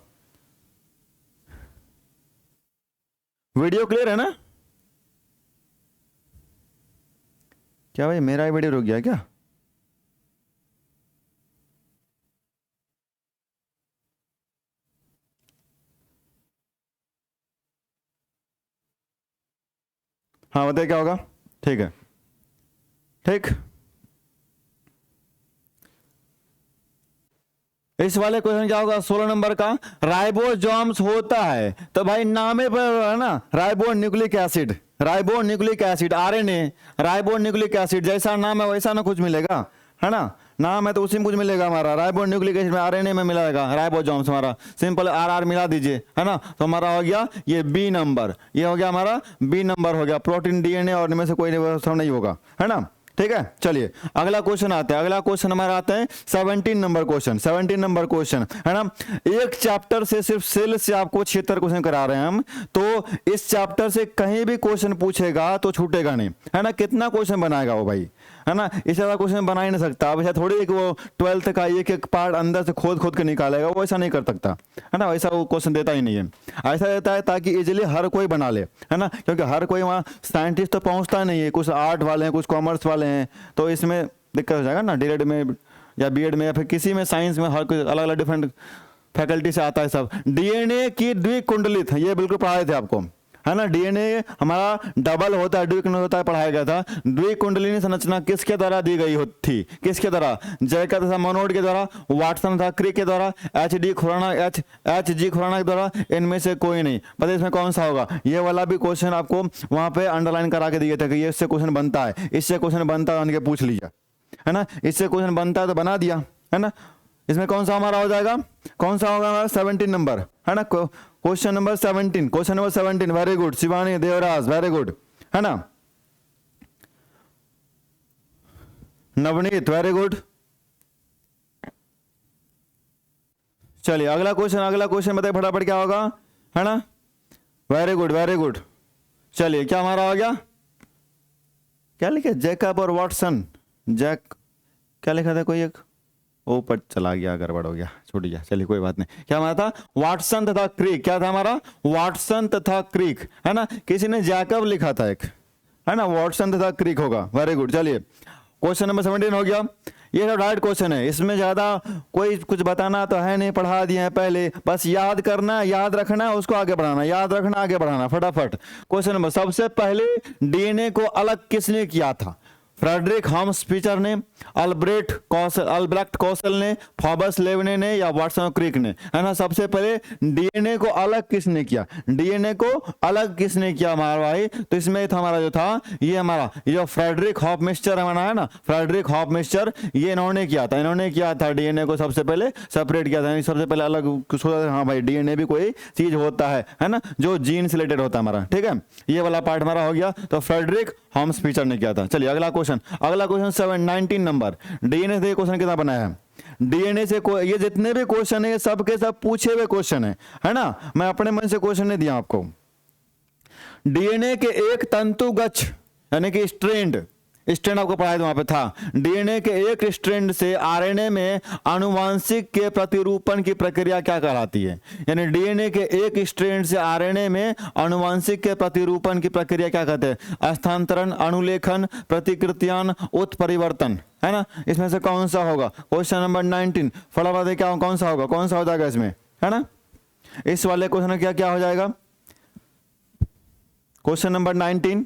S1: वीडियो क्लियर है ना? क्या भाई मेरा ही वीडियो रुक गया क्या? हाँ बताइए क्या होगा? ठीक है, ठीक। इस वाले क्वेश्चन क्या होगा? 16 नंबर का, राइबोसोम्स होता है, तो भाई नामे पर है ना, ribo nucleic acid, RNA, ribo nucleic acid, जैसा नाम है वैसा ना कुछ मिलेगा, है ना? नाम है तो उसी में कुछ मिलेगा हमारा। राइबो न्यूक्लिक एसिड में आरएनए में मिलाएगा राइबोसोम्स, हमारा सिंपल आर मिला दीजिए, है ना? तो हमारा हो गया ये बी नंबर, ये हो गया हमारा बी नंबर हो गया। प्रोटीन, डीएनए और इनमें से कोई नहीं होगा, है ना? ठीक है, चलिए अगला क्वेश्चन आता है। अगला क्वेश्चन हमारा आता है 17 नंबर क्वेश्चन, 17 नंबर क्वेश्चन, है ना? एक चैप्टर से सिर्फ सेल से आपको 76 क्वेश्चन करा रहे हैं हम, तो इस चैप्टर से कहीं भी क्वेश्चन पूछेगा तो छूटेगा नहीं, है ना? कितना क्वेश्चन बनाएगा वो भाई, है ना? इससे ज्यादा क्वेश्चन बना ही नहीं सकता। अब ऐसा थोड़ी है कि वो 12th का एक पार्ट अंदर से खोद के निकालेगा, वो ऐसा नहीं कर सकता, है ना? वैसा वो क्वेश्चन देता ही नहीं है। ऐसा देता है ताकि इजिली हर कोई बना ले, है ना? क्योंकि हर कोई वहाँ साइंटिस्ट तो पहुँचता नहीं है, कुछ आर्ट वाले हैं, कुछ कॉमर्स वाले हैं, तो इसमें दिक्कत हो जाएगा ना। डीएड में या बीएड में या फिर किसी में, साइंस में, हर कोई अलग अलग डिफरेंट फैकल्टी से आता है सब। डीएनए की द्विकुंडलित, ये बिल्कुल पढ़ाए थे आपको, है ना? डीएनए हमारा डबल होता है, द्विकुंडल होता है, पढ़ाया गया था। द्विकुंडलिनी संरचना किसके द्वारा दी गई थी? किसके द्वारा? जैकब तथा मोनोड के द्वारा, वाटसन तथा क्रिक के द्वारा, एच जी खुराना के द्वारा, इनमें से कोई नहीं। पता है इसमें कौन सा होगा? ये वाला भी क्वेश्चन आपको वहां पे अंडरलाइन करा के दिए थे कि ये इससे क्वेश्चन बनता है, इससे क्वेश्चन बनता है, पूछ लीजिए, है ना? इससे क्वेश्चन बनता है तो बना दिया, है ना? इसमें कौन सा हमारा हो जाएगा? कौन सा होगा हमारा? 17 नंबर, है ना? Question number 17, question number 17, very good Shivani Devraj, very good, है ना? Navneet very good. चलिए अगला क्वेश्चन बताइए फटाफट क्या होगा, है ना। Very good very good. चलिए क्या हमारा हो गया, क्या लिखे, जैकब और वाटसन, जैक क्या लिखा था, कोई एक ऊपर चला गया, गड़बड़ हो गया, छूट गया, चलिए कोई बात नहीं। क्या हमारा था, वाटसन तथा क्रिक, क्या था हमारा, वाटसन तथा क्रिक, है ना। किसी ने जैकब लिखा था एक, है ना, वाटसन तथा क्रिक होगा। Very good. चलिए क्वेश्चन नंबर 17 हो गया। ये सब राइट क्वेश्चन है, इसमें ज्यादा कोई कुछ बताना तो है नहीं, पढ़ा दिए हैं पहले, बस याद करना, याद रखना, उसको आगे बढ़ाना, याद रखना आगे बढ़ाना फटाफट। क्वेश्चन नंबर, सबसे पहले डीएनए को अलग किसने किया था, फ्रेडरिक हॉम्स स्पीचर ने, अल्ब्रेक्ट कौशल ने, फॉबस लेवने ने, या वाटसन क्रिक ने, है ना। सबसे पहले डीएनए को अलग किसने किया, डीएनए को अलग किसने किया हमारा भाई, तो इसमें था हमारा जो था ये हमारा ये जो फ्रेडरिक हॉफमिस्टर हमारा है ना, फ्रेडरिक हॉफमिस्टर, ये इन्होंने किया था, इन्होंने किया था डीएनए को सबसे पहले सेपरेट किया था, सबसे पहले अलग सोचा, हाँ भाई डीएनए भी कोई चीज होता है ना, जो जीन से रिलेटेड होता है हमारा, ठीक है। ये वाला पार्ट हमारा हो गया, तो फ्रेडरिक हॉम्स स्पीचर ने किया था। चलिए अगला क्वेश्चन 19 नंबर, डीएनए से क्वेश्चन कितना बनाया है, डीएनए से ये जितने भी क्वेश्चन है सब के सब पूछे हुए क्वेश्चन है ना, मैं अपने मन से क्वेश्चन नहीं दिया आपको। डीएनए के एक तंतुगछ यानी कि स्ट्रैंड आपको पढ़ाया वहां पे था, डीएनए के एक स्ट्रैंड से आरएनए में आनुवांशिक के प्रतिरूपण की प्रक्रिया क्या कहलाती है, यानी डीएनए के एक स्ट्रैंड से आरएनए में आनुवांशिक के प्रतिरूपण की प्रक्रिया क्या कहते हैं, स्थानांतरण, अनुलेखन, प्रतिकृतियान, उत्परिवर्तन, है ना। इसमें से कौन सा होगा, क्वेश्चन नंबर 19 फटाफट क्या कौन सा होगा, कौन सा हो जाएगा इसमें, है ना। इस वाले क्वेश्चन में क्या क्या हो जाएगा, क्वेश्चन नंबर 19,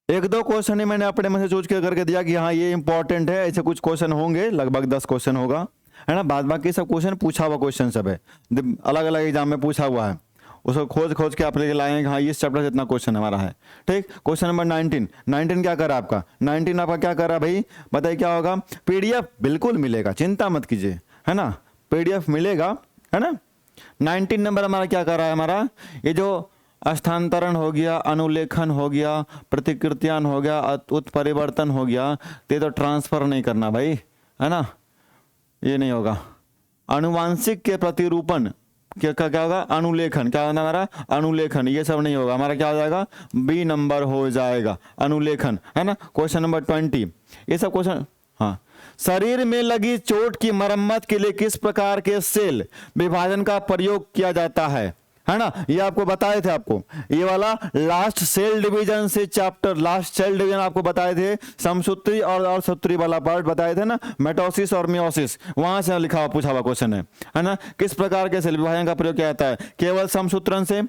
S1: एक दो क्वेश्चन ही मैंने अपने मन से चूज करके दिया कि हाँ ये इंपॉर्टेंट है, ऐसे कुछ क्वेश्चन होंगे, लगभग 10 क्वेश्चन होगा, है ना। बाद बाकी सब क्वेश्चन पूछा हुआ क्वेश्चन सब है, अलग अलग एग्जाम में पूछा हुआ है, उसको खोज खोज के आप लेके लाएंगे, हाँ इस चैप्टर से इतना क्वेश्चन हमारा है, ठीक। क्वेश्चन नंबर 19 क्या करा आपका, 19 आपका क्या करा भाई, बताइए क्या होगा। पीडीएफ बिल्कुल मिलेगा, चिंता मत कीजिए, है ना, पीडीएफ मिलेगा, है ना। 19 नंबर हमारा क्या कर रहा है, हमारा ये जो स्थानांतरण हो गया, अनुलेखन हो गया, प्रतिकृतियान हो गया, उत्परिवर्तन हो गया, ये तो ट्रांसफर नहीं करना भाई, है ना, ये नहीं होगा। अनुवांशिक के प्रतिरूपण क्या होगा, अनुलेखन, क्या होगा हमारा, अनुलेखन, ये सब नहीं होगा, हमारा क्या हो जाएगा, बी नंबर हो जाएगा, अनुलेखन, है ना। क्वेश्चन नंबर 20, ये सब क्वेश्चन, हाँ। शरीर में लगी चोट की मरम्मत के लिए किस प्रकार के सेल विभाजन का प्रयोग किया जाता है ना, ये आपको बताए थे, आपको ये वाला लास्ट सेल डिवीजन से चैप्टर, लास्ट सेल डिवीजन आपको बताए थे, समसूत्री और अर्धसूत्री वाला पार्ट बताए थे ना, मेटोसिस और मियोसिस, वहां से लिखा हुआ पूछा हुआ क्वेश्चन है ना। किस प्रकार के सेल विभाजन का प्रयोग किया जाता है, केवल समसूत्रण से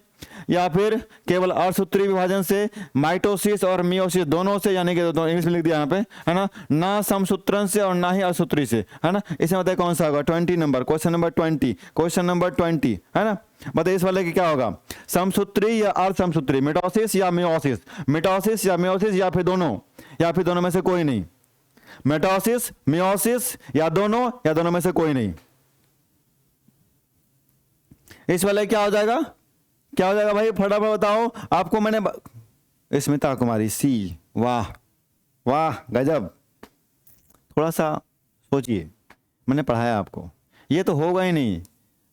S1: या फिर केवल अर्धसूत्री विभाजन से, माइटोसिस और मियोसिस दोनों से, यानी कि इंग्लिश में लिख दिया यहाँ पे, है ना समसूत्रण से और ना ही अर्धसूत्री से, है ना। इसमें बताइए कौन सा होगा, 20 number, question number 20, question number 20, है ना। बताइए इस वाले की क्या होगा, समसूत्री या अर्धसमसूत्री, मिटोसिस या मियोसिस, मिटोसिस या मियोसिस या फिर दोनों में से कोई नहीं, मिटोसिस मियोसिस या दोनों में से कोई नहीं। इस वाले क्या हो जाएगा, क्या हो जाएगा भाई, फटाफट बताओ। आपको मैंने स्मिता कुमारी सी, वाह वाह गजब, थोड़ा सा सोचिए, मैंने पढ़ाया आपको, ये तो होगा ही नहीं,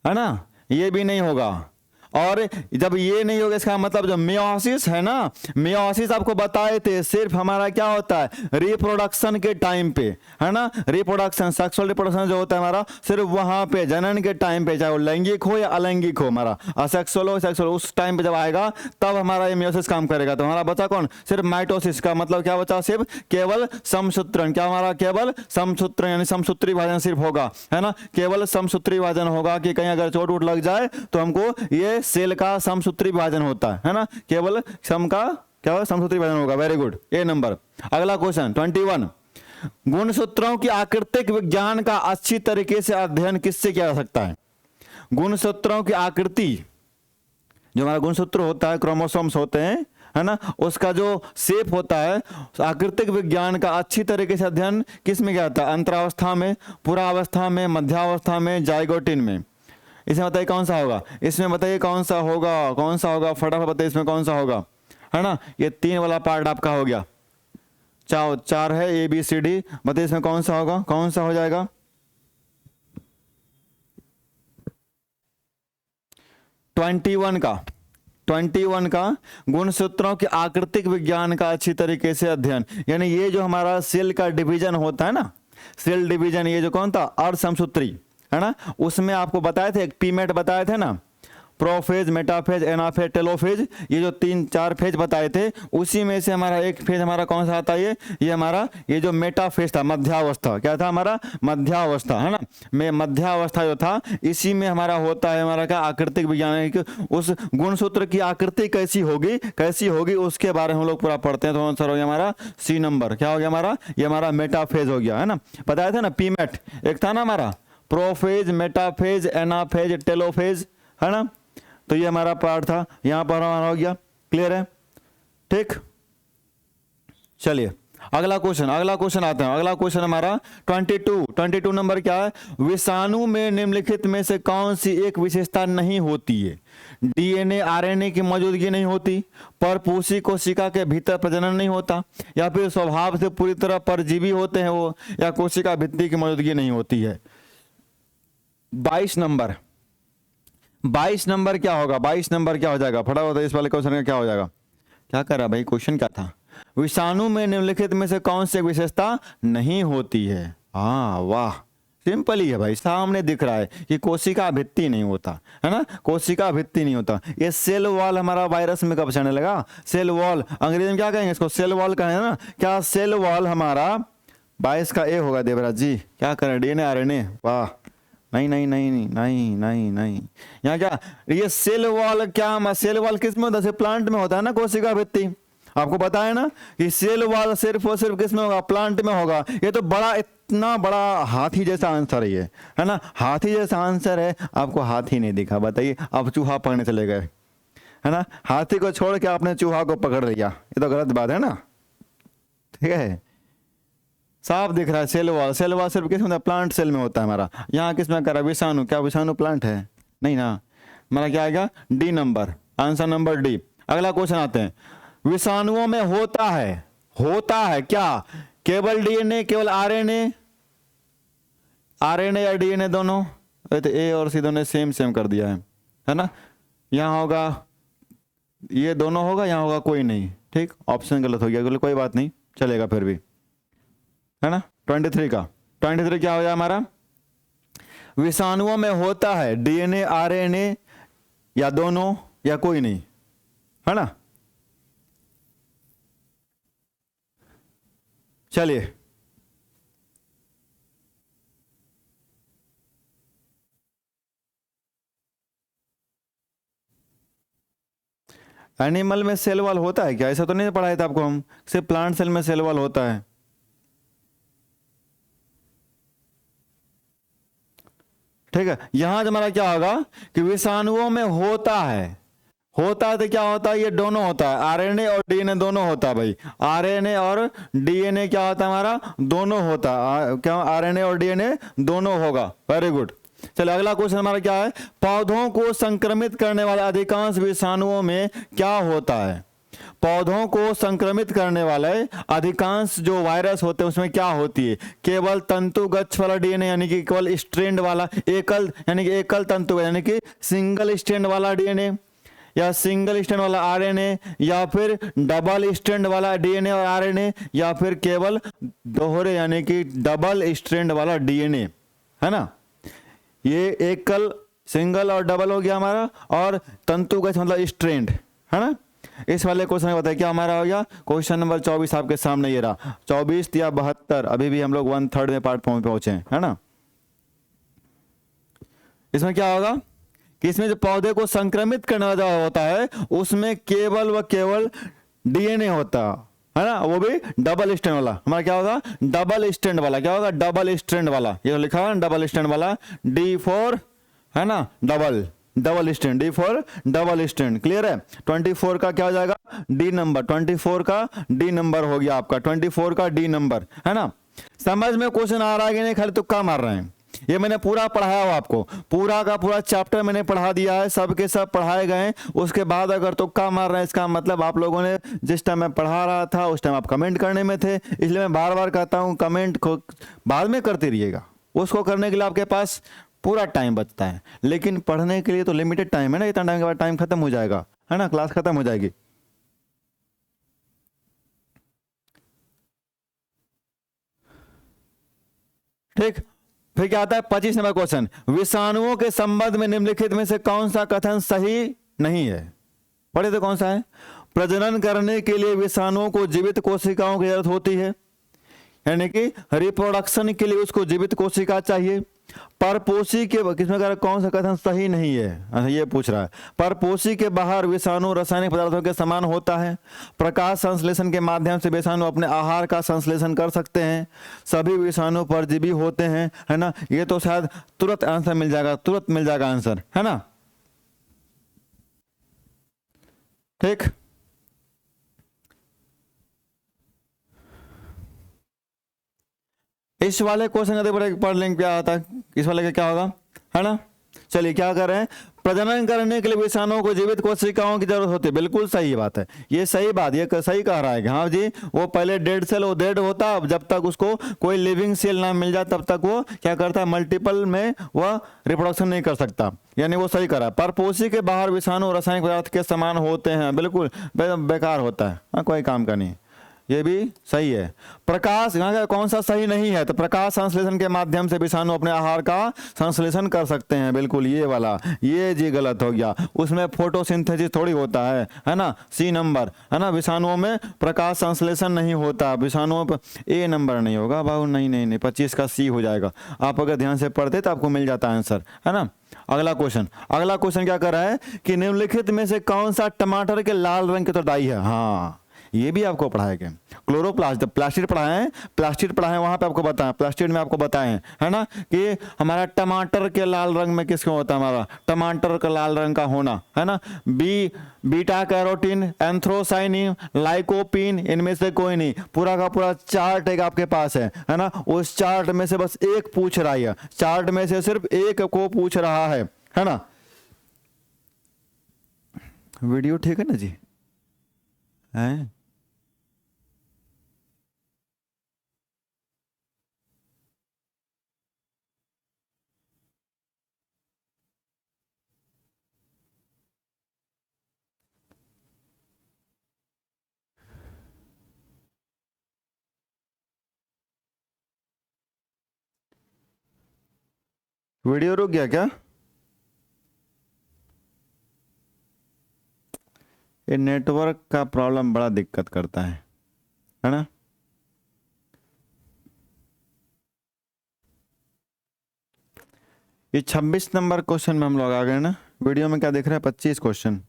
S1: है ना, ये भी नहीं होगा। और जब ये नहीं होगा इसका मतलब जो मियोसिस है ना, मियोसिस आपको बताए थे सिर्फ हमारा क्या होता है, रिप्रोडक्शन के टाइम पे, है ना, रिप्रोडक्शन, सेक्सुअल रिप्रोडक्शन जो होता है हमारा सिर्फ वहां पे जनन के टाइम पे, चाहे वो लैंगिक हो या अलैंगिक हो, हमारा असेक्सुअल हो सेक्सुअल, उस टाइम पे जब आएगा तब हमारा ये मियोसिस काम करेगा। तो हमारा बचा कौन, सिर्फ माइटोसिस, का मतलब क्या बचा, सिर्फ केवल समसूत्रण, क्या हमारा केवल समसूत्रण यानी समसूत्री विभाजन सिर्फ होगा, है ना, केवल समसूत्री विभाजन होगा, कि कहीं अगर चोट वोट लग जाए तो हमको ये सेल का समसूत्री विभाजन होता है ना, केवल समसूत्री विभाजन होगा। वेरी गुड, ए नंबर। अगला क्वेश्चन 21, गुणसूत्रों की आकृतिक विज्ञान का अच्छी तरीके से अध्ययन किससे किया जा सकता है। गुणसूत्रों की आकृति, जो हमारा गुणसूत्र होता है, क्रोमोसोम्स होते हैं, है ना, उसका जो शेप होता है, आकृतिक विज्ञान का अच्छी तरीके से अध्ययन किस में किया जाता है, अंतरावस्था में, पुरावस्था में, मध्यावस्था में, जाइगोटिन में। इसमें बताइए कौन सा होगा, इसमें बताइए कौन सा होगा, फटाफट बताइए इसमें कौन सा होगा, है ना। ये 3 वाला पार्ट आपका हो गया, चार है ए बी सी डी, बताइए इसमें कौन सा होगा, कौन सा हो जाएगा? 21 का गुणसूत्रों के आकृतिक विज्ञान का अच्छी तरीके से अध्ययन, यानी ये जो हमारा सेल का डिवीजन होता है ना, सेल डिवीजन, ये जो कौन था, अर्धसमसूत्री है ना, उसमें आपको बताए थे, एक पीमेट बताए थे ना, प्रोफेज, मेटाफेज, एनाफेज, टेलोफेज, ये जो 3-4 फेज बताए थे, उसी में से हमारा एक फेज हमारा कौन सा आता है, ये हमारा ये जो मेटाफेज था, मध्यावस्था, क्या था हमारा, मध्यावस्था है ना, में मध्यावस्था जो था, इसी में हमारा होता है हमारा क्या, आकृतिक विज्ञान, कि उस गुणसूत्र की आकृति कैसी होगी उसके बारे में हम लोग पूरा पढ़ते हैं। तो आंसर हो गया हमारा सी नंबर, क्या हो गया हमारा, ये हमारा मेटाफेज हो गया है ना, बताया था ना पीमेट एक था ना हमारा, प्रोफेज, मेटाफेज, एनाफेज, टेलोफेज है ना, तो ये हमारा पार्ट था, यहां पर हमारा हो गया, क्लियर है, ठीक। चलिए अगला क्वेश्चन आते हैं। अगला क्वेश्चन हमारा 22 नंबर क्या है, विषाणु में निम्नलिखित में से कौन सी एक विशेषता नहीं होती है? डीएनए आरएनए की मौजूदगी नहीं होती, परपोषी कोशिका के भीतर प्रजनन नहीं होता, या फिर स्वभाव से पूरी तरह परजीवी होते हैं वो, या कोशिका भित्ति की मौजूदगी नहीं होती है। 22 नंबर क्या होगा, 22 नंबर क्या हो जाएगा, फटाफट इस वाले क्वेश्चन का क्या हो जाएगा, क्या कर रहा भाई, क्वेश्चन क्या था, विषाणु में निम्नलिखित में से कौन सी विशेषता नहीं होती है? हाँ वाह, सिंपल ही है भाई, सामने दिख रहा है कि कोशिका भित्ति नहीं होता है ना, कोशिका भित्ति नहीं होता। ये सेल वॉल हमारा वायरस में कब चलने लगा, सेल वॉल, अंग्रेजी में क्या कहेंगे इसको, सेल वॉल कहें ना, क्या सेल वॉल हमारा 22 का ए होगा देवराज जी, क्या करें, डीएनए आरएनए, वाह, नहीं, यहाँ क्या, ये सेल वॉल, क्या सेल वॉल किस में होता है, प्लांट में होता है ना, कोशिका भित्ति, आपको पता है ना कि सेल वॉल सिर्फ और सिर्फ किस में होगा, प्लांट में होगा। ये तो बड़ा, इतना बड़ा हाथी जैसा आंसर है ना, हाथी जैसा आंसर है, आपको हाथी नहीं दिखा, बताइए, आप चूहा पकड़ने चले गए है ना, हाथी को छोड़ के आपने चूहा को पकड़ लिया, ये तो गलत बात है ना, ठीक है, साफ दिख रहा है सेल वॉल सिर्फ किस में होता है, प्लांट सेल में होता है हमारा। यहाँ किस में करा, विषाणु, क्या विषाणु प्लांट है, नहीं ना, हमारा क्या आएगा, D number, answer number D. अगला क्वेश्चन आते हैं, विषाणुओं में होता है क्या केवल डीएनए, केवल आरएनए या डीएनए दोनों, तो ए और सी दोनों सेम कर दिया है ना, यहाँ होगा ये दोनों होगा, यहाँ होगा कोई नहीं, ठीक, ऑप्शन गलत हो गया, कोई बात नहीं, चलेगा फिर भी है ना। 23 क्या हो जाए हमारा, विषाणुओं में होता है डीएनए आरएनए या दोनों या कोई नहीं, है ना। चलिए एनिमल में सेल वॉल होता है क्या, ऐसा तो नहीं पढ़ाया था आपको हम, सिर्फ प्लांट सेल में सेल वॉल होता है। ठीक है, यहां हमारा क्या होगा कि विषाणुओं में होता है तो क्या होता है, ये दोनों होता है, आरएनए और डीएनए दोनों होता है भाई, आरएनए और डीएनए क्या होता है हमारा, दोनों होता है, क्या आरएनए और डीएनए दोनों होगा, वेरी गुड। चलो अगला क्वेश्चन हमारा क्या है, पौधों को संक्रमित करने वाले अधिकांश विषाणुओं में क्या होता है, पौधों को संक्रमित करने वाले अधिकांश जो वायरस होते हैं उसमें क्या होती है, केवल तंतुगच्छ वाला डीएनए यानी कि केवल स्ट्रैंड वाला, एकल यानी कि एकल तंतु यानी कि सिंगल स्ट्रैंड वाला डीएनए, या सिंगल स्ट्रैंड वाला आरएनए, या फिर डबल स्ट्रैंड वाला डीएनए और आरएनए, या फिर केवल दोहरे यानी कि डबल स्ट्रैंड वाला डीएनए, है ना। ये एकल, सिंगल और डबल हो गया हमारा, और तंतुगच्छ मतलब स्ट्रैंड, है ना। इस वाले क्वेश्चन में बताइए क्या हमारा हो गया, क्वेश्चन नंबर 24 आपके सामने ये रहा, 24 या 72, अभी भी हम लोग 1/3 में पार्ट पहुंचे हैं, है ना। इसमें क्या होगा कि इसमें जो पौधे को संक्रमित करने वाला होता है उसमें केवल व केवल डीएनए होता है ना, वो भी डबल स्ट्रैंड वाला, हमारा क्या होगा, डबल स्ट्रैंड वाला, क्या होगा, डबल स्ट्रैंड वाला, ये लिखा हुआ डबल स्ट्रैंड वाला, D4 है ना, double strand, D4 double strand, clear है। 24 का क्या हो जाएगा, डी नंबर, 24 का डी नंबर हो गया आपका, 24 का डी नंबर, है ना। समझ में क्वेश्चन आ रहा है कि नहीं, खाली तुक्का मार रहे हैं, ये मैंने पूरा पढ़ाया हुआ आपको, पूरा का पूरा चैप्टर मैंने पढ़ा दिया है, सब के सब पढ़ाए गए हैं। उसके बाद अगर तुक्का मार रहे हैं, इसका मतलब आप लोगों ने जिस टाइम मैं पढ़ा रहा था उस टाइम आप कमेंट करने में थे, इसलिए मैं बार बार कहता हूँ कमेंट को बाद में करते रहिएगा। उसको करने के लिए आपके पास पूरा टाइम बचता है, लेकिन पढ़ने के लिए तो लिमिटेड टाइम है ना, इतना टाइम के बाद टाइम खत्म हो जाएगा, है ना, क्लास खत्म हो जाएगी। ठीक, फिर क्या आता है 25 नंबर क्वेश्चन, विषाणुओं के संबंध में निम्नलिखित में से कौन सा कथन सही नहीं है। पढ़े तो कौन सा है, प्रजनन करने के लिए विषाणुओं को जीवित कोशिकाओं की जरूरत होती है, यानी कि रिप्रोडक्शन के लिए उसको जीवित कोशिका चाहिए। परपोषी के किसमें कह रहा कौन सा कथन सही नहीं है, अच्छा ये पूछ रहा है। परपोषी के बाहर विषाणु रासायनिक पदार्थों के समान होता है। प्रकाश संश्लेषण के माध्यम से विषाणु अपने आहार का संश्लेषण कर सकते हैं। सभी विषाणु परजीवी होते हैं, है ना। ये तो शायद तुरंत आंसर मिल जाएगा, तुरंत मिल जाएगा आंसर, है ना। ठीक, इस वाले क्वेश्चन का पढ़ लेंगे क्या आता है, इस वाले का क्या होगा, है ना। चलिए क्या कर रहे हैं, प्रजनन करने के लिए विषाणुओं को जीवित कोशिकाओं की जरूरत होती है, बिल्कुल सही बात है, ये सही बात, ये सही कह रहा है कि हाँ जी, वो पहले डेड सेल, वो डेड होता, जब तक उसको कोई लिविंग सेल ना मिल जाए तब तक वो क्या करता है, मल्टीपल में वह रिप्रोडक्शन नहीं कर सकता, यानी वो सही कर रहा है। परपोषी के बाहर विषाणु रासायनिक पदार्थ के समान होते हैं, बिल्कुल बेकार होता है, हाँ कोई काम का नहीं, ये भी सही है। प्रकाश यहाँ का कौन सा सही नहीं है, तो प्रकाश संश्लेषण के माध्यम से विषाणु अपने आहार का संश्लेषण कर सकते हैं, बिल्कुल ये वाला, ये जी गलत हो गया, उसमें फोटोसिंथेसिस थोड़ी होता है ना, सी नंबर, है ना। विषाणुओं में प्रकाश संश्लेषण नहीं होता, विषाणुओं पर ए नंबर नहीं होगा बाबू, नहीं नहीं नहीं, 25 का सी हो जाएगा। आप अगर ध्यान से पढ़ते तो आपको मिल जाता आंसर, है ना। अगला क्वेश्चन, अगला क्वेश्चन क्या कर रहा है कि निम्नलिखित में से कौन सा टमाटर के लाल रंग के उत्तरदायी है। हाँ ये भी आपको पढ़ाया गया, क्लोरोप्लास्ट, जब प्लास्टिड पढ़ाए हैं, प्लास्टिड पढ़ाए वहां पे आपको बताया, प्लास्टिड में आपको बताए हैं, है ना, कि हमारा टमाटर के लाल रंग में किसको होता है, हमारा टमाटर का लाल रंग का होना, है ना। बीटा कैरोटीन, एंथ्रोसाइनिन, लाइकोपीन, इनमें से कोई नहीं। पूरा का पूरा चार्ट एक आपके पास है ना, उस चार्ट में से बस एक पूछ रहा है, चार्ट में से सिर्फ एक को पूछ रहा है ना। वीडियो ठीक है ना जी, है। वीडियो रुक गया क्या, ये नेटवर्क का प्रॉब्लम बड़ा दिक्कत करता है ना। ये 26 नंबर क्वेश्चन में हम लोग आ गए ना, वीडियो में क्या दिख रहा है 25 क्वेश्चन।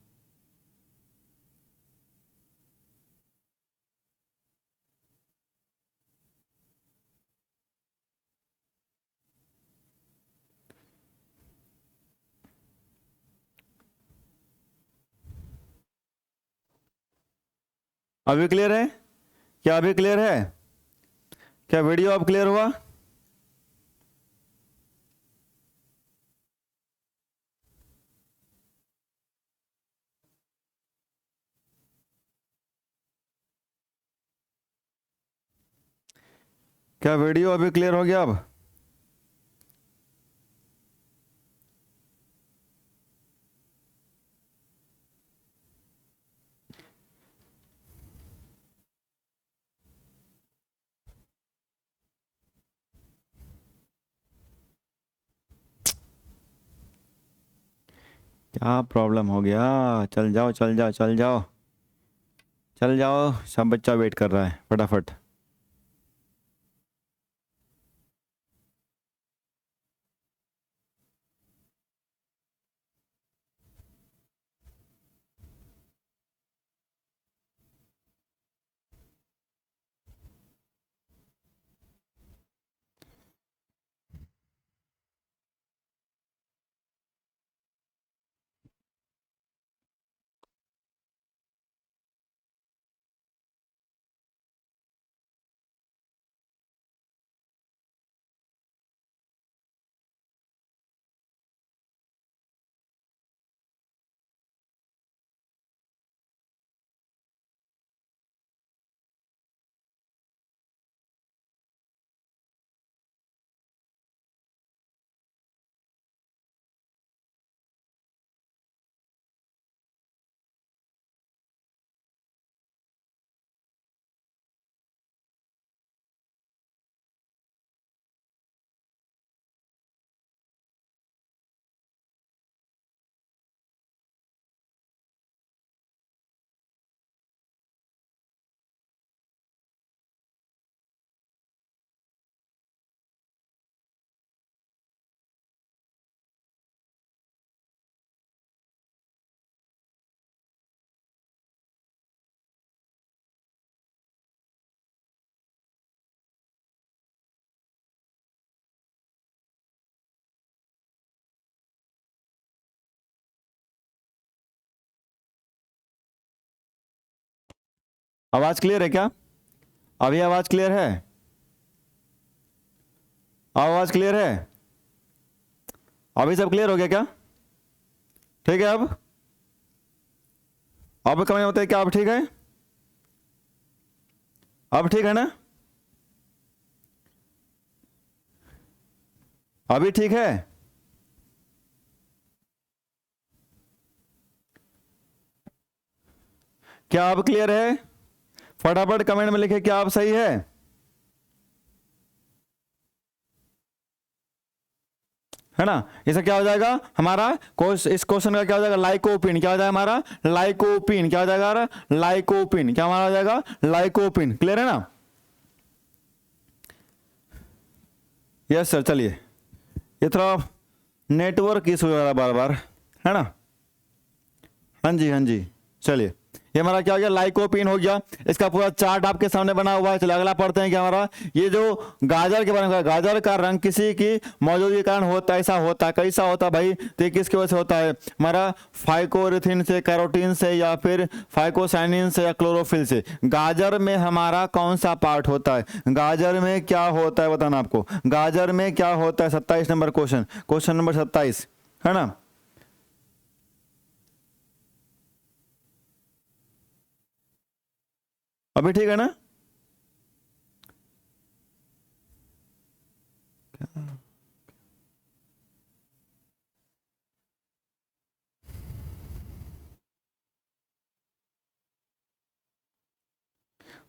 S1: अभी क्लियर है क्या, अभी क्लियर है क्या, वीडियो अब क्लियर हुआ। क्या वीडियो अभी क्लियर हो गया अब। क्या प्रॉब्लम हो गया, चल जाओ चल जाओ चल जाओ चल जाओ, सब बच्चा वेट कर रहा है, फटाफट। आवाज क्लियर है क्या? अभी आवाज क्लियर है? आवाज क्लियर है? अभी सब क्लियर हो गया क्या? ठीक है। अब कमेंट होता है क्या अब ठीक है? अब ठीक है ना? अभी ठीक है? क्या अब क्लियर है? फटाफट कमेंट में लिखे क्या आप सही है। है ना? इससे क्या हो जाएगा हमारा इस क्वेश्चन का क्या हो जाएगा? लाइकोपिन क्या हो जाएगा हमारा? लाइकोपिन क्या हो जाएगा? लाइकोपिन क्या हमारा हो जाएगा? लाइकोपिन। क्लियर है ना? Yes sir. चलिए, ये थोड़ा नेटवर्क इशू हो रहा है बार बार, है ना? हाँ जी, हाँ जी। चलिए, ये हमारा क्या हो गया? लाइकोपिन हो गया। इसका पूरा चार्ट आपके सामने बना हुआ है। चलिए अगला पढ़ते हैं। क्या हमारा ये जो गाजर के बारे में, गाजर का रंग किसी की मौजूदगी के कारण होता है, ऐसा होता है, कैसा होता है भाई? तो ये किसकी वजह से होता है? हमारा फाइकोरिथिन से, कैरोटीन से, या फिर फाइकोसाइनिन से, या क्लोरोफिल से। गाजर में हमारा कौन सा पार्ट होता है? गाजर में क्या होता है बताना आपको। गाजर में क्या होता है? 27 नंबर क्वेश्चन, क्वेश्चन नंबर 27, है ना? अभी ठीक है ना?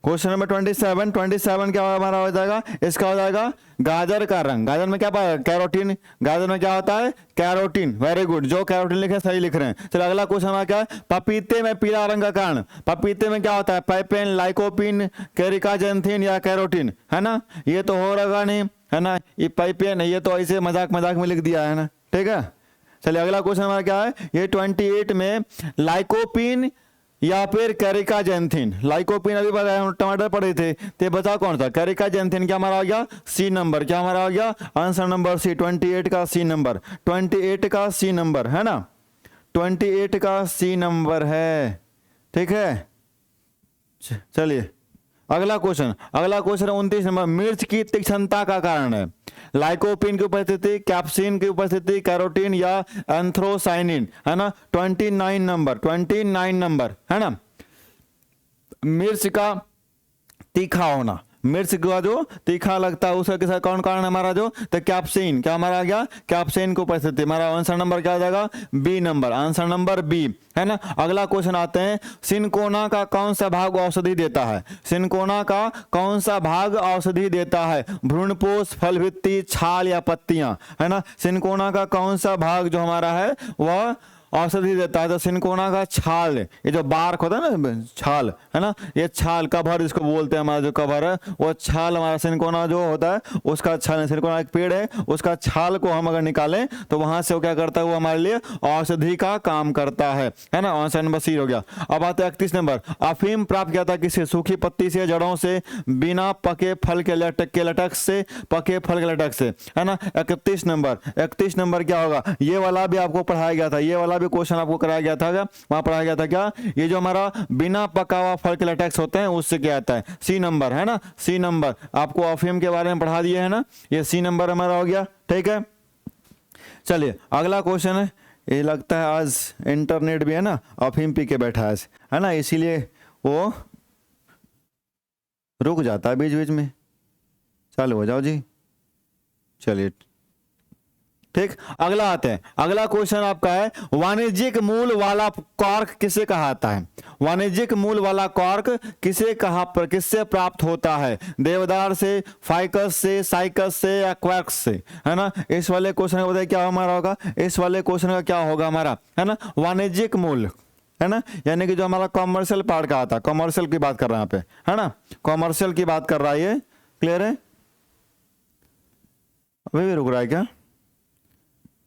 S1: क्वेश्चन नंबर 27, 27 क्या हमारा हो जाएगा? इसका हो जाएगा गाजर का रंग। गाजर में क्या पाया? कैरोटीन। गाजर में क्या होता है? कैरोटीन। वेरी गुड, जो कैरोटीन लिखे सही लिख रहे हैं। चलो अगला क्वेश्चन हमारा क्या है? पपीते में पीला रंग का कारण। पपीते में क्या होता है? पाइपेन, लाइकोपिन, कैरिकाजेंथिन या कैरोटीन, है ना? ये तो हो रहा नहीं, है ना? ये पाइपेन है, ये तो ऐसे मजाक मजाक में लिख दिया है ना, ठीक है। चलिए अगला क्वेश्चन हमारा क्या है? ये 28 में लाइकोपिन या फिर कैरिकाजेंथिन। लाइकोपिन अभी बताया, टमाटर पड़े थे, तो बचा कौन सा? कैरिकाजेंथिन क्या हमारा हो गया? C number. क्या हमारा हो गया? आंसर नंबर सी, 28 का सी नंबर। 28 का सी नंबर, है ना? 28 का सी नंबर है, ठीक है। चलिए अगला क्वेश्चन, अगला क्वेश्चन 29 नंबर। मिर्च की तीक्ष्णता का कारण है। लाइकोपिन की उपस्थिति, कैप्सिन की उपस्थिति, कैरोटीन या एंथ्रोसाइनिन, है ना? 29 नंबर, 29 नंबर, है ना? मिर्च का तीखा होना, मिर्च का जो तीखा लगता है उसका किसा कौन कारण हमारा? जो तो कैप्सिन। क्या हमारा आ गया? कैप्सिन की उपस्थिति। हमारा आंसर नंबर क्या हो जाएगा? B number, answer number B, है ना? अगला क्वेश्चन आते हैं। सिनकोना का कौन सा भाग औषधि देता है? सिनकोना का कौन सा भाग औषधि देता है? भ्रूणपोष, फल भित्ति, छाल या पत्तियां, है ना? सिनकोना का कौन सा भाग जो हमारा है वह औषधि देता है? तो सिनकोना का छाल, ये जो बार्क होता है ना, छाल, है ना? ये छाल, कवर इसको बोलते हैं। हमारा जो कवर है वो छाल, हमारा सिनकोना जो होता है उसका छाल। सिनकोना एक पेड़ है, उसका छाल को हम अगर निकालें तो वहां से वो क्या करता है? वो हमारे लिए औषधि का काम करता है ना? आंसर नंबर सी हो गया। अब आता है 31 नंबर। अफीम प्राप्त किया था किससे? सूखी पत्ती से, जड़ों से, बिना पके फल के लटक से, पके फल के लटक से, है ना? 31 नंबर, 31 नंबर क्या होगा? ये वाला भी आपको पढ़ाया गया था, ये वाला भी क्वेश्चन आपको कराया गया था। वहां पढ़ाया गया था क्या? ये जो हमारा बिना पका हुआ फल के लैटेक्स होते हैं उससे क्या आता है? सी नंबर, है ना? सी नंबर आपको अफीम के बारे में पढ़ा दिए है ना, ये सी नंबर हमारा हो गया, ठीक है। चलिए अगला क्वेश्चन है। ये लगता है आज इंटरनेट भी है ना, अफीम पी के बैठा है ना, इसीलिए वो रुक जाता है बीच बीच में। चालू हो जाओ जी। चलिए ठीक, अगला आते हैं। अगला क्वेश्चन आपका है, वाणिज्यिक मूल वाला कॉर्क किसे कहाता है? वाणिज्यिक मूल वाला कॉर्क किससे प्राप्त होता है? देवदार से, फाइकस से, साइकस से या क्वार्क्स से, है ना? इस वाले क्वेश्चन का बताइए क्या हमारा होगा? इस वाले क्वेश्चन का क्या होगा हमारा, है ना? वाणिज्यिक मूल, है ना? यानी कि जो हमारा कॉमर्शियल पार्ट का आता है, कॉमर्शियल की बात कर रहा है यहाँ पे, है ना? कॉमर्शियल की बात कर रहा है ये। क्लियर है? अभी भी रुक रहा है क्या?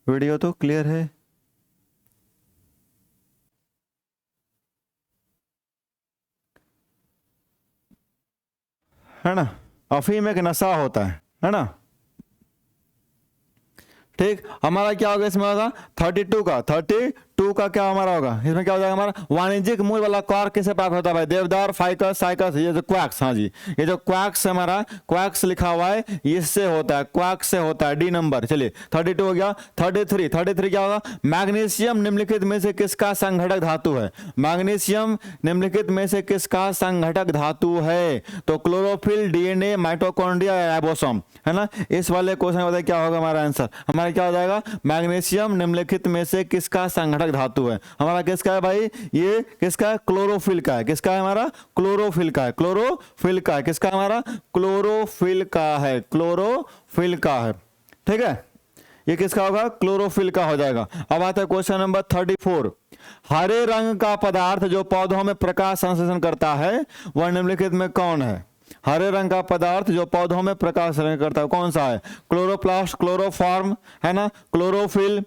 S1: वीडियो तो क्लियर है ना? अफीम एक नशा होता है ना? ठीक, हमारा क्या होगा इसमें होगा? 32 का 2 का क्या हमारा होगा, इसमें क्या हो जाएगा हमारा, वाणिज्यिक मूल वाला कॉर्क किसे प्राप्त होता है भाई, देवदार, फाइकस, साइकस, ये जो क्वैक्स, हाँ जी, ये जो क्वैक्स हमारा क्वैक्स लिखा हुआ है इससे होता है, क्वैक्स से होता है, डी नंबर। चलिए 32 हो गया। 33 क्या होगा, मैग्नीशियम निम्नलिखित में से किसका संघटक धातु है, मैग्नीशियम निम्नलिखित में से किसका संघटक धातु है, तो क्लोरोफिल, डीएनए, माइटोकॉन्ड्रिया या राइबोसोम, है ना। इस वाले क्वेश्चन बताइए क्या होगा हमारा आंसर, हमारा क्या हो जाएगा, मैग्नीशियम निम्नलिखित में से किसका संघटक धातु है, हमारा किसका है भाई, ये किसका है, क्लोरोफिल का है, किसका है हमारा, क्लोरोफिल का है, क्लोरोफिल का है, किसका हमारा, क्लोरोफिल का है, क्लोरोफिल का है, ठीक है, ये किसका होगा, क्लोरोफिल का हो जाएगा। अब आता है क्वेश्चन नंबर 34, हरे रंग का पदार्थ जो पौधों में प्रकाश संश्लेषण करता है वह निम्नलिखित में कौन है, हरे रंग का पदार्थ जो पौधों में प्रकाश संश्लेषण करता है कौन सा है, क्लोरोप्लास्ट, क्लोरोफॉर्म, है ना, क्लोरोफिल,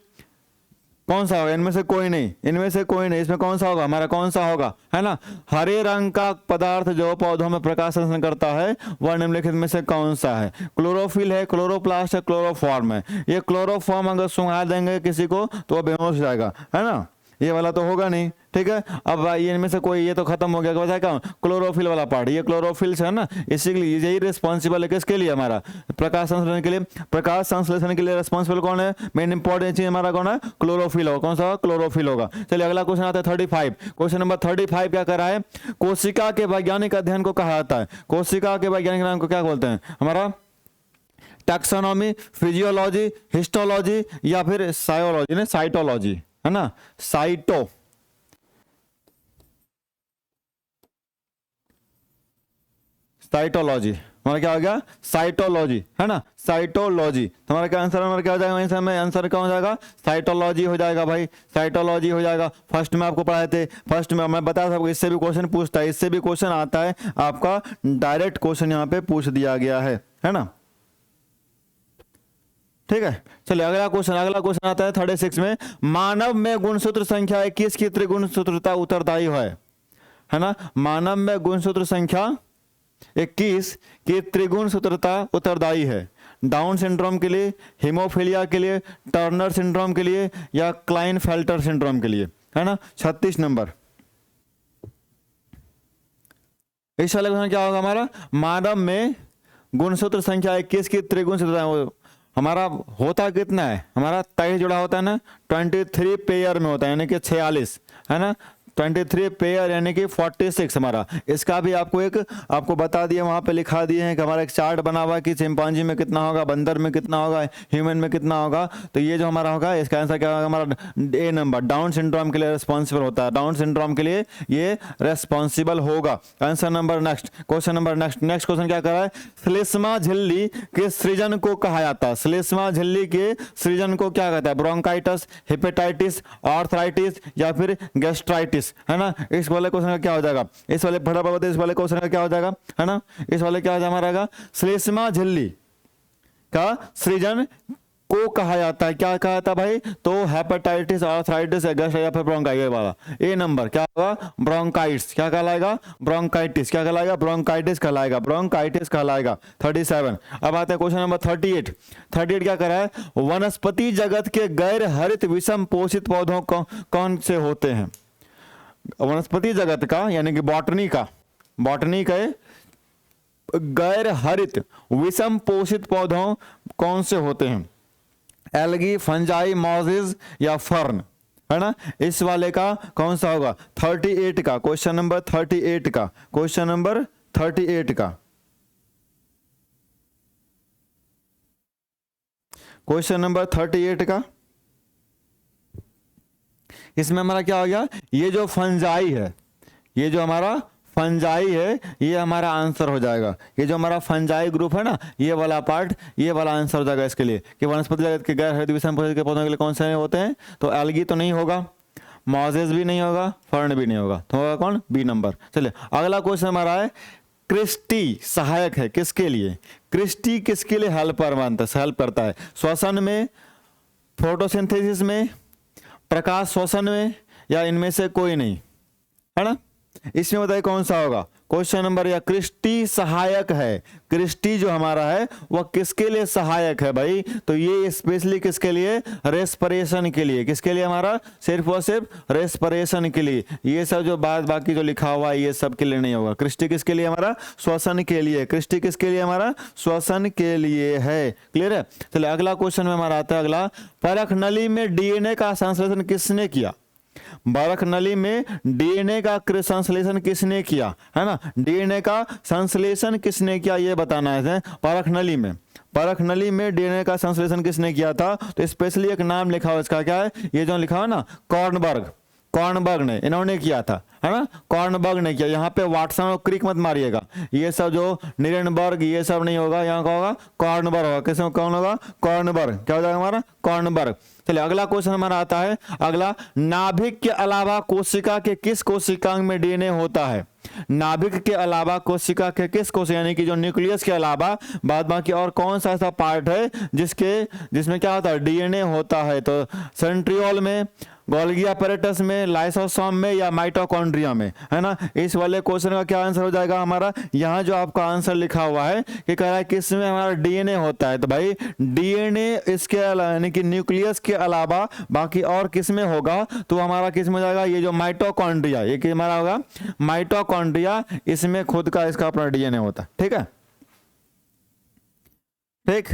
S1: कौन सा होगा, इनमें से कोई नहीं, इनमें से कोई नहीं, इसमें कौन सा होगा हमारा, कौन सा होगा, है ना, हरे रंग का पदार्थ जो पौधों में प्रकाश संश्लेषण करता है वह निम्नलिखित में से कौन सा है, क्लोरोफिल है, क्लोरोप्लास्ट है, क्लोरोफॉर्म है। ये क्लोरोफॉर्म अगर सुंघा देंगे किसी को तो वह बेहोश हो जाएगा, है ना, ये वाला तो होगा नहीं, ठीक है। अब ये इनमें से कोई, ये तो खत्म हो गया, क्या क्या, क्लोरोफिल वाला पार्ट, ये क्लोरोफिल है ना, इसीलिए यही रिस्पॉन्सिबल है किसके लिए, हमारा प्रकाश संश्लेषण के लिए, प्रकाश संश्लेषण के लिए रिस्पॉन्सिबल कौन है, मेन इंपॉर्टेंट चीज हमारा कौन है, क्लोरोफिल होगा, कौन सा, क्लोरोफिल होगा। चलिए अगला क्वेश्चन आता है 35, क्वेश्चन नंबर 35 क्या कर रहा है, कोशिका के वैज्ञानिक अध्ययन को कहा जाता है, कोशिका के वैज्ञानिक नाम को क्या बोलते हैं, हमारा टैक्सोनॉमी, फिजियोलॉजी, हिस्टोलॉजी या फिर सायोलॉजी ने साइटोलॉजी, है ना, साइटोलॉजी, हमारा क्या हो गया, साइटोलॉजी, है ना, साइटोलॉजी, तुम्हारा क्या आंसर, हमारा क्या हो जाएगा, आंसर में आंसर क्या हो जाएगा, साइटोलॉजी हो जाएगा भाई, साइटोलॉजी हो जाएगा। फर्स्ट में आपको पढ़ाए थे, फर्स्ट में मैं बता सकता हूँ, इससे भी क्वेश्चन पूछता है, इससे भी क्वेश्चन आता है आपका, डायरेक्ट क्वेश्चन यहाँ पे पूछ दिया गया है ना, ठीक है। चलिए अगला क्वेश्चन आता है 36 में, मानव में गुणसूत्र संख्या 21 की त्रिगुणसूत्रता उत्तरदायी है ना, मानव में गुणसूत्र संख्या 21 की त्रिगुणसूत्रता उत्तरदायी है, डाउन सिंड्रोम के लिए, हीमोफीलिया के लिए, टर्नर सिंड्रोम के लिए या क्लाइनफेल्टर सिंड्रोम के लिए, है ना। 36 नंबर, इस वाले क्वेश्चन क्या होगा हमारा, मानव में गुणसूत्र संख्या 21 की त्रिगुणसूत्रता, हमारा होता कितना है, हमारा 23 जुड़ा होता है ना, 23 पेयर में होता है, यानी कि 46, है ना, 23 पेयर यानी कि 46 हमारा। इसका भी आपको बता दिया, वहां पे लिखा दिए हैं कि हमारा एक चार्ट बना हुआ है कि चिंपांजी में कितना होगा, बंदर में कितना होगा, ह्यूमन में कितना होगा। तो ये जो हमारा होगा इसका आंसर क्या होगा हमारा, ए नंबर, डाउन सिंड्रोम के लिए रिस्पॉन्सिबल होता है, डाउन सिंड्रोम के लिए ये रिस्पॉन्सिबल होगा। Answer number next, question number next question क्या कर रहा है, श्लेष्मा झिल्ली के सृजन को कहा जाता है, श्लेष्मा झिल्ली के सृजन को क्या कहता है, ब्रोंकाइटिस, हेपेटाइटिस, आर्थराइटिस या फिर गैस्ट्राइटिस, है ना। इस वाले क्वेश्चन का क्या हो जाएगा, इस वाले फटाफट इस वाले क्वेश्चन का क्या हो जाएगा, है ना, इस वाले क्या हमारा श्लेष्मा झिल्ली का सृजन को कहा जाता है, क्या कहा जाता है भाई, तो हेपेटाइटिस, आर्थराइटिस या फिर ब्रोंकाइटिस वाला। ए नंबर क्या होगा, ब्रोंकाइटिस, क्या कहलाएगा, ब्रोंकाइटिस, क्या कहलाएगा, ब्रोंकाइटिस कहलाएगा, ब्रोंकाइटिस कहलाएगा। 37। अब आते हैं क्वेश्चन नंबर 38 क्या कर रहा है, वनस्पति जगत के गैर हरित विषम पोषित पौधों कौन से होते हैं, वनस्पति जगत का यानी कि बॉटनी के गैर हरित विषम पोषित पौधों कौन से होते हैं, एल्गी, फंजाई, मॉजिज या फर्न, है ना। इस वाले का कौन सा होगा, 38 का, क्वेश्चन नंबर 38 का, क्वेश्चन नंबर 38 का, क्वेश्चन नंबर 38 का, इसमें हमारा क्या हो गया, ये जो फंजाई है, ये जो हमारा फंजाई है ये हमारा आंसर हो जाएगा, ये जो हमारा फंजाई ग्रुप है ना, ये वाला पार्ट, ये वाला आंसर हो जाएगा इसके लिए कि वनस्पति जगत के गैर हरित विषम पोषित के पौधों के लिए कौन से होते हैं, तो एल्गी तो नहीं होगा, मॉजेस भी नहीं होगा, फर्न भी नहीं होगा, तो होगा कौन, बी नंबर। चलिए अगला क्वेश्चन हमारा है, क्रिस्टी सहायक है किसके लिए, क्रिस्टी किसके लिए हेल्प करता है, श्वसन में, फोटोसिंथेसिस में, प्रकाश श्वसन में या इनमें से कोई नहीं, है ना। इसमें बताइए कौन सा होगा, क्वेश्चन नंबर या क्रिस्टी सहायक है, क्रिस्टी जो हमारा है वह किसके लिए सहायक है भाई, तो ये स्पेशली किसके लिए, रेस्पिरेशन के लिए, किसके लिए हमारा, सिर्फ और सिर्फ रेस्पिरेशन के लिए। ये सब जो बात बाकी जो लिखा हुआ है ये सब के लिए नहीं होगा। क्रिस्टी किसके लिए हमारा, श्वसन के लिए, क्रिस्टी किसके लिए हमारा, श्वसन के लिए है। क्लियर है। चलिए अगला क्वेश्चन में हमारा आता है अगला, परख नली में डीएनए का संश्लेषण किसने किया, बरख नली में डीएनए का संश्लेषण किसने किया, है ना, डीएनए का संश्लेषण किसने किया ये बताना है। परख नली में, परख नली में डीएनए का संश्लेषण किसने किया था, तो स्पेशली एक नाम लिखा हुआ इसका क्या है, ये जो लिखा हुआ ना कॉर्नबर्ग, कॉर्नबर्ग ने, इन्होंने किया था, है ना, कॉर्नबर्ग ने किया। यहाँ पे वाटसन और क्रिक मत मारिएगा, ये सब जो निरेनबर्ग ये सब नहीं होगा, यहाँ का होगा कॉर्नबर्ग होगा। किसमें कौन होगा, कॉर्नबर्ग, क्या हो जाएगा हमारा, कॉर्नबर्ग। चलिए अगला क्वेश्चन हमारा आता है अगला, नाभिक के अलावा कोशिका के किस कोशिकांग में डीएनए होता है, नाभिक के अलावा कोशिका के किस कोशिका यानी कि जो न्यूक्लियस के अलावा बाद बाकी और कौन सा ऐसा पार्ट है जिसमें क्या होता है, डीएनए होता है, तो सेंट्रियोल में, गोल्गी अपैरेटस में, लाइसोसोम में या माइटोकॉन्ड्रिया में, है ना। इस वाले क्वेश्चन का क्या आंसर हो जाएगा हमारा, यहाँ जो आपका आंसर लिखा हुआ है कि कह रहा है किस में हमारा डीएनए होता है, तो भाई डीएनए इसके यानी कि न्यूक्लियस के अलावा बाकी और किस में होगा, तो हमारा किस में हो जाएगा, ये जो माइटोकॉन्ड्रिया, ये कि हमारा होगा माइटोकॉन्ड्रिया, इसमें खुद का इसका अपना डीएनए होता है। ठीक है, ठीक।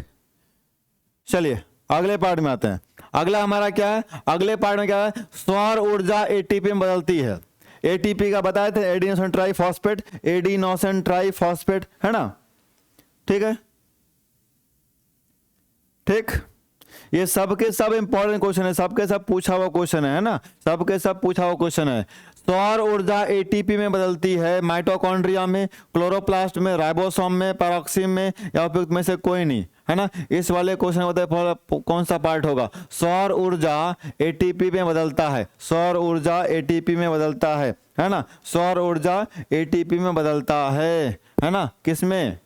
S1: चलिए अगले पार्ट में आते हैं। अगला हमारा क्या है, अगले पार्ट में क्या है, सौर ऊर्जा एटीपी में बदलती है। एटीपी का बताए थे एडिनोसिन ट्राइफॉस्फेट, एडिनोसिन ट्राइफॉस्फेट, है ना, ठीक है, ठीक। ये सबके सब इंपॉर्टेंट क्वेश्चन है, सबके सब पूछा हुआ क्वेश्चन है ना, सबके सब पूछा हुआ क्वेश्चन है। सौर ऊर्जा एटीपी में बदलती है माइटोकॉन्ड्रिया में, क्लोरोप्लास्ट में, राइबोसोम में, पैरोक्सिन में या उपयुक्त में से कोई नहीं, है ना। इस वाले क्वेश्चन में कौन सा पार्ट होगा, सौर ऊर्जा एटीपी में बदलता है, सौर ऊर्जा एटीपी में बदलता है ना, सौर ऊर्जा एटीपी में बदलता है ना, किसमें,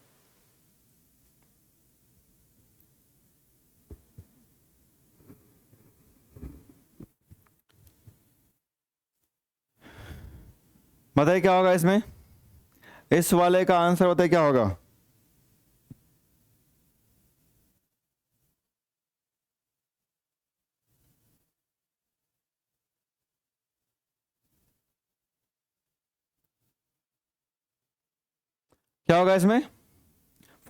S1: बताइए क्या होगा इसमें, इस वाले का आंसर बताइए क्या होगा, क्या होगा इसमें,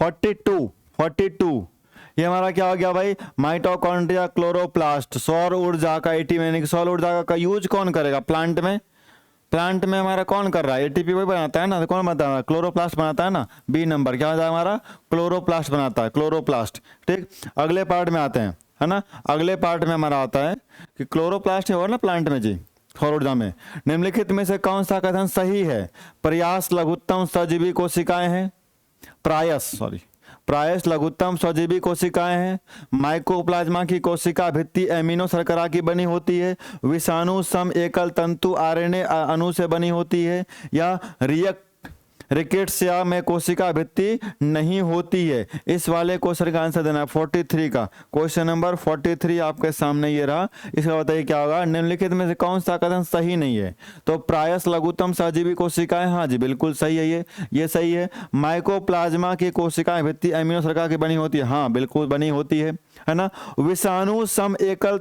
S1: 42 ये हमारा क्या हो गया भाई, माइटोकॉन्ड्रिया, क्लोरोप्लास्ट, सौर ऊर्जा का एटीपी यानी कि सौर ऊर्जा का यूज कौन करेगा, प्लांट में, प्लांट में हमारा कौन कर रहा है, एटीपी वही बनाता है ना, तो कौन बनाता है, क्लोरोप्लास्ट बनाता है ना, बी नंबर क्या होता है हमारा, क्लोरोप्लास्ट बनाता है, क्लोरोप्लास्ट। ठीक, अगले पार्ट में आते हैं, है ना, अगले पार्ट में हमारा आता है कि क्लोरोप्लास्ट होगा ना प्लांट में जी, सौर ऊर्जा में, निम्नलिखित में से कौन सा कथन सही है, प्रयास लघुत्तम सजीवी कोशिकाएं हैं, प्रायस लघुत्तम स्वजीवी कोशिकाएं हैं, माइकोप्लाज्मा की कोशिका भित्ति एमिनो शर्करा की बनी होती है, विषाणु सम एकल तंतु आरएनए अणु से बनी होती है, या रिकेट्सिया में कोशिका भित्ति नहीं होती है। इस वाले क्वेश्चन का आंसर देना 43 का, क्वेश्चन नंबर 43 आपके सामने ये रहा। इसका बताइए क्या होगा, निम्नलिखित में से कौन सा कथन सही नहीं है, तो प्रायस लघुत्तम सजीवी कोशिकाएं, हाँ जी बिल्कुल सही है, ये सही है। माइकोप्लाज्मा की कोशिकाएं भित्ति एमिनो शर्करा की बनी होती है, हाँ बिल्कुल बनी होती है ना। विषाणु सम एकल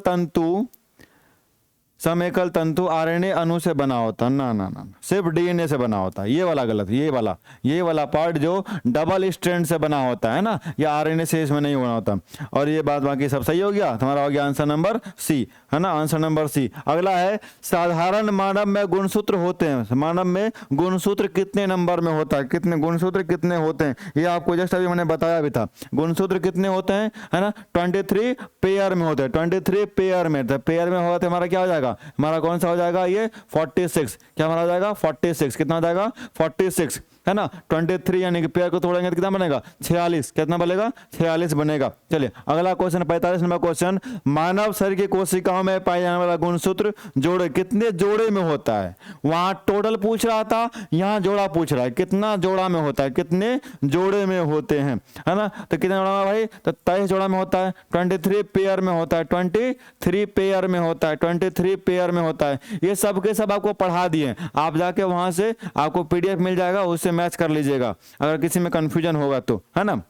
S1: तंतु आरएनए अणु से बना होता, ना सिर्फ डीएनए से बना होता है, ये वाला गलत, ये वाला पार्ट जो डबल स्ट्रैंड से बना होता है ना, या आरएनए से इसमें नहीं बना होता। और ये बात बाकी सब सही हो गया, तुम्हारा हो गया आंसर नंबर सी, है ना, आंसर नंबर सी। अगला है साधारण मानव में गुणसूत्र होते हैं, मानव में गुणसूत्र कितने नंबर में होता है, कितने गुणसूत्र कितने होते हैं, ये आपको जस्ट अभी मैंने बताया भी था, गुणसूत्र कितने होते हैं, है ना, 23 पेयर में होते हैं, 23 पेयर में, तो पेयर में होगा तो हमारा क्या हो जाएगा, हमारा कौन सा हो जाएगा, ये 46, क्या हमारा हो जाएगा 46, कितना हो जाएगा 46, है ना। 23 यानी कि पेयर को तोड़ेंगे तो कितना बनेगा 46, कितना बनेगा 46 बनेगा। चलिए अगला क्वेश्चन 45 नंबर क्वेश्चन, मानव शरीर की कोशिकाओं में पाए जाने वाला गुणसूत्र जोड़े कितने जोड़े में होता है, वहां टोटल पूछ रहा था, यहाँ जोड़ा पूछ रहा है, कितना जोड़ा में होता है, कितने जोड़े में होते हैं, है ना, तो कितना जोड़ा में भाई, तो 23 जोड़ा में होता है, 23 पेयर में होता है, 23 पेयर में होता है, 23 पेयर में होता है। ये सब के सब आपको पढ़ा दिए, आप जाके वहां से आपको पीडीएफ मिल जाएगा, उससे मैच कर लीजिएगा अगर किसी में कंफ्यूजन होगा तो, है ना।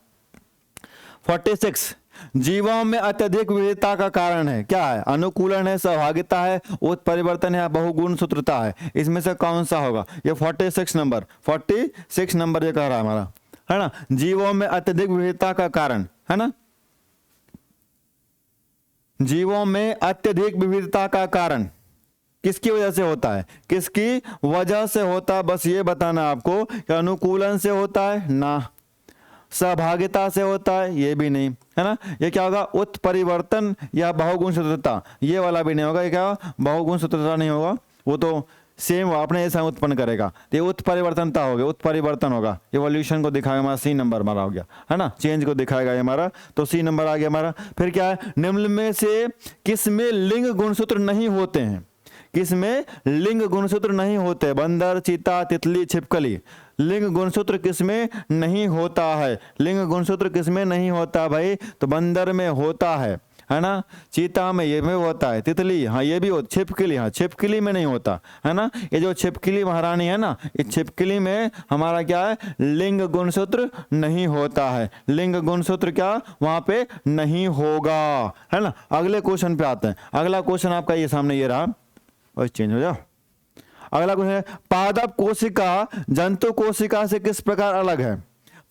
S1: 46 जीवों में अत्यधिक विविधता का कारण है, क्या है? अनुकूलन है, सहभागिता है, उत्परिवर्तन है, बहुगुण सूत्रता है। इसमें से कौन सा होगा? ये 46 नंबर ये कह रहा है हमारा, है ना। जीवों में अत्यधिक विविधता का कारण, है ना, जीवों में अत्यधिक विविधता का कारण किसकी वजह से होता है? किसकी वजह से होता है? बस ये बताना आपको कि अनुकूलन से होता है ना, सहभागिता से होता है ये भी नहीं, है ना। ये क्या होगा? उत्परिवर्तन या बहुगुण सूत्रता, ये वाला भी नहीं होगा। ये क्या? बहुगुण सूत्रता नहीं होगा, वो तो सेम अपने ऐसा उत्पन्न करेगा। तो ये उत्परिवर्तनता होगी, उत्परिवर्तन होगा, इवोल्यूशन को दिखाएगा हमारा, सी नंबर हमारा हो गया, है ना। चेंज को दिखाएगा ये हमारा, तो सी नंबर आ गया हमारा। फिर क्या है? निम्न में से किसमें लिंग गुणसूत्र नहीं होते हैं? किसमें लिंग गुणसूत्र नहीं होते? बंदर, चीता, तितली, छिपकली। लिंग गुणसूत्र किसमें नहीं होता है? लिंग गुणसूत्र किसमें नहीं होता भाई? तो बंदर में होता है ना। चीता में ये में होता है, तितली हाँ ये भी होता, छिपकली हाँ छिपकली में नहीं होता, है ना। ये जो छिपकली महारानी है ना, इस छिपकली में हमारा क्या है? लिंग गुणसूत्र नहीं होता है। लिंग गुणसूत्र क्या वहां पे नहीं होगा, है ना। अगले क्वेश्चन पे आते हैं। अगला क्वेश्चन आपका ये सामने ये रहा, और चेंज हो जाओ। अगला क्वेश्चन है, पादप कोशिका जंतु कोशिका से किस प्रकार अलग है?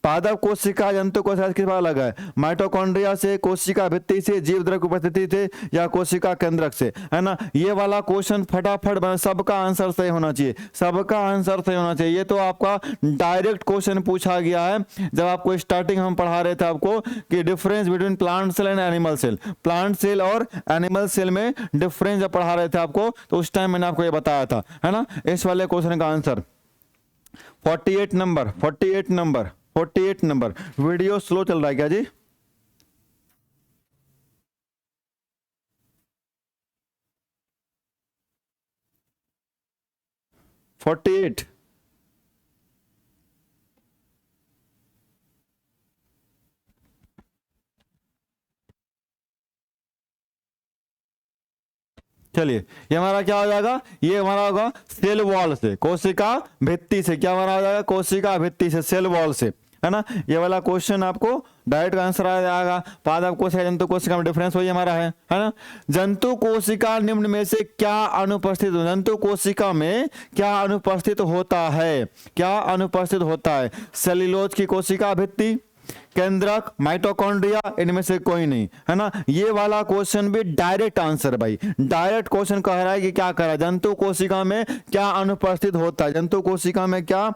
S1: पादप कोशिका जंतु कोशिका से किस प्रकार अलग है? माइटोकॉन्ड्रिया से, कोशिका भित्ति से, जीव द्रव्य उपस्थिति से, या कोशिका केंद्रक से, है ना। ये वाला क्वेश्चन फटाफट बना, सबका आंसर सही होना चाहिए, सबका आंसर सही होना चाहिए। ये तो आपका डायरेक्ट क्वेश्चन पूछा गया है जब आपको स्टार्टिंग हम पढ़ा रहे थे आपको कि difference between plant cell and animal cell, plant cell और एनिमल सेल में डिफरेंस जब पढ़ा रहे थे आपको, तो उस टाइम मैंने आपको ये बताया था, है ना। इस वाले क्वेश्चन का आंसर 48 नंबर। वीडियो स्लो चल रहा है क्या जी? Forty eight. चलिए ये हमारा क्या हो जाएगा? ये हमारा होगा सेल वॉल से, कोशिका भित्ति से। क्या हमारा हो जाएगा? कोशिका भित्ति से, सेल वॉल से, है ना। ये वाला क्वेश्चन आपको डायरेक्ट आंसर आ जाएगा। पादप कोशिका जंतु कोशिका में डिफरेंस वही हमारा है ना। जंतु कोशिका निम्न में से क्या अनुपस्थित, जंतु कोशिका में क्या अनुपस्थित होता है? क्या अनुपस्थित होता है? सेल्यूलोज की कोशिका भित्ति, केंद्रक, माइटोकॉन्ड्रिया, इनमें से कोई नहीं, है ना। ये वाला क्वेश्चन भी डायरेक्ट आंसर भाई, डायरेक्ट क्वेश्चन कह रहा है कि क्या कर रहा है? जंतु कोशिका में क्या अनुपस्थित होता है? जंतु कोशिका में क्या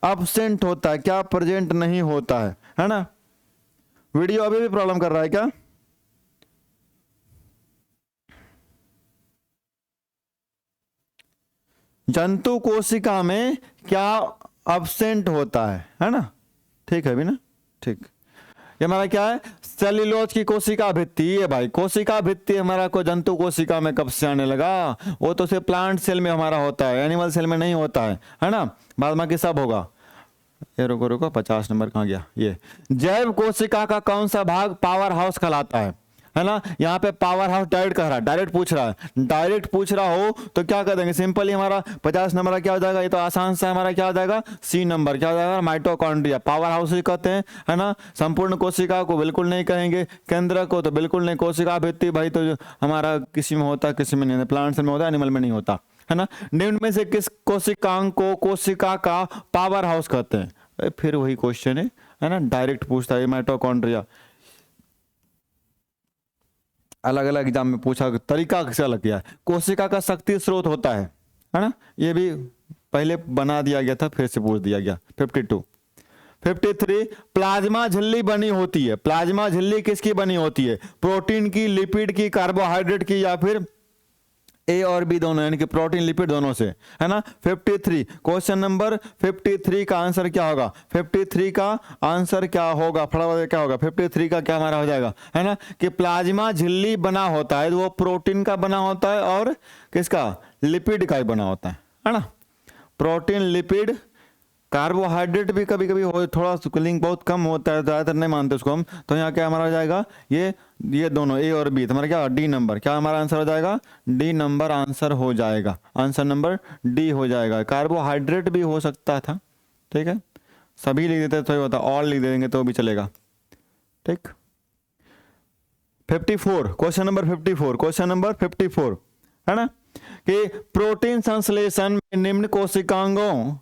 S1: अब्सेंट होता है? क्या प्रेजेंट नहीं होता है ना। वीडियो अभी भी प्रॉब्लम कर रहा है क्या? जंतु कोशिका में क्या अब्सेंट होता है ना। ठीक है अभी ना, ठीक। ये हमारा क्या है? सेल्यूलोज की कोशिका भित्ति। ये भाई कोशिका भित्ति हमारा को जंतु कोशिका में कब से आने लगा? वो तो सिर्फ प्लांट सेल में हमारा होता है, एनिमल सेल में नहीं होता है ना। बाद में सब होगा। ये रुको 50 नंबर कहाँ गया? ये जैव कोशिका का कौन सा भाग पावर हाउस कहलाता है ना। यहाँ पे पावर हाउस डायरेक्ट कह रहा है, डायरेक्ट पूछ रहा है। डायरेक्ट पूछ रहा हो तो क्या कर देंगे? सिंपल ही हमारा 50 नंबर क्या हो जाएगा? ये तो आसान सा हमारा क्या हो जाएगा? सी नंबर क्या हो जाएगा? माइटोकॉन्ड्रिया। पावर हाउस ही कहते हैं, है ना। संपूर्ण कोशिका को बिल्कुल नहीं कहेंगे, केंद्र को तो बिल्कुल नहीं। कोशिका भित्ति भाई तो जो हमारा किसी में होता है, किसी में नहीं, प्लांट्स में होता है, एनिमल में नहीं होता, है ना। निम्न में से किस कोशिकांग को कोशिका का पावर हाउस कहते हैं? फिर वही क्वेश्चन है ना, डायरेक्ट पूछता है। माइटोकॉन्ड्रिया अलग अलग एग्जाम में पूछा, तरीका कैसा लग गया है। कोशिका का शक्ति स्रोत होता है ना। ये भी पहले बना दिया गया था, फिर से पूछ दिया गया। 52 53 प्लाज्मा झिल्ली बनी होती है। प्लाज्मा झिल्ली किसकी बनी होती है? प्रोटीन की, लिपिड की, कार्बोहाइड्रेट की, या फिर ए और बी दोनों, यानी कि प्रोटीन लिपिड दोनों से, है ना। 53 क्वेश्चन नंबर 53 का आंसर क्या होगा? 53 का आंसर क्या होगा? फटाफट क्या होगा? 53 का क्या हमारा हो जाएगा, है ना, कि प्लाज्मा झिल्ली बना होता है, वो प्रोटीन का बना होता है और किसका? लिपिड का ही बना होता है ना। प्रोटीन, लिपिड, कार्बोहाइड्रेट भी कभी कभी हो, थोड़ा लिंक बहुत कम होता है, ज़्यादातर नहीं मानते उसको हम। तो यहाँ क्या हमारा हो जाएगा? ये दोनों ए और बी, तो हमारा क्या? D number. क्या हमारा आंसर हो जाएगा? डी नंबर आंसर हो जाएगा। आंसर नंबर डी हो जाएगा। कार्बोहाइड्रेट भी हो सकता था, ठीक है। सभी लिख देते तो ही होता, ऑल लिख देंगे तो भी चलेगा। ठीक। 54, क्वेश्चन नंबर 54, क्वेश्चन नंबर 54 है ना, कि प्रोटीन संश्लेषण में निम्न कोशिकांगों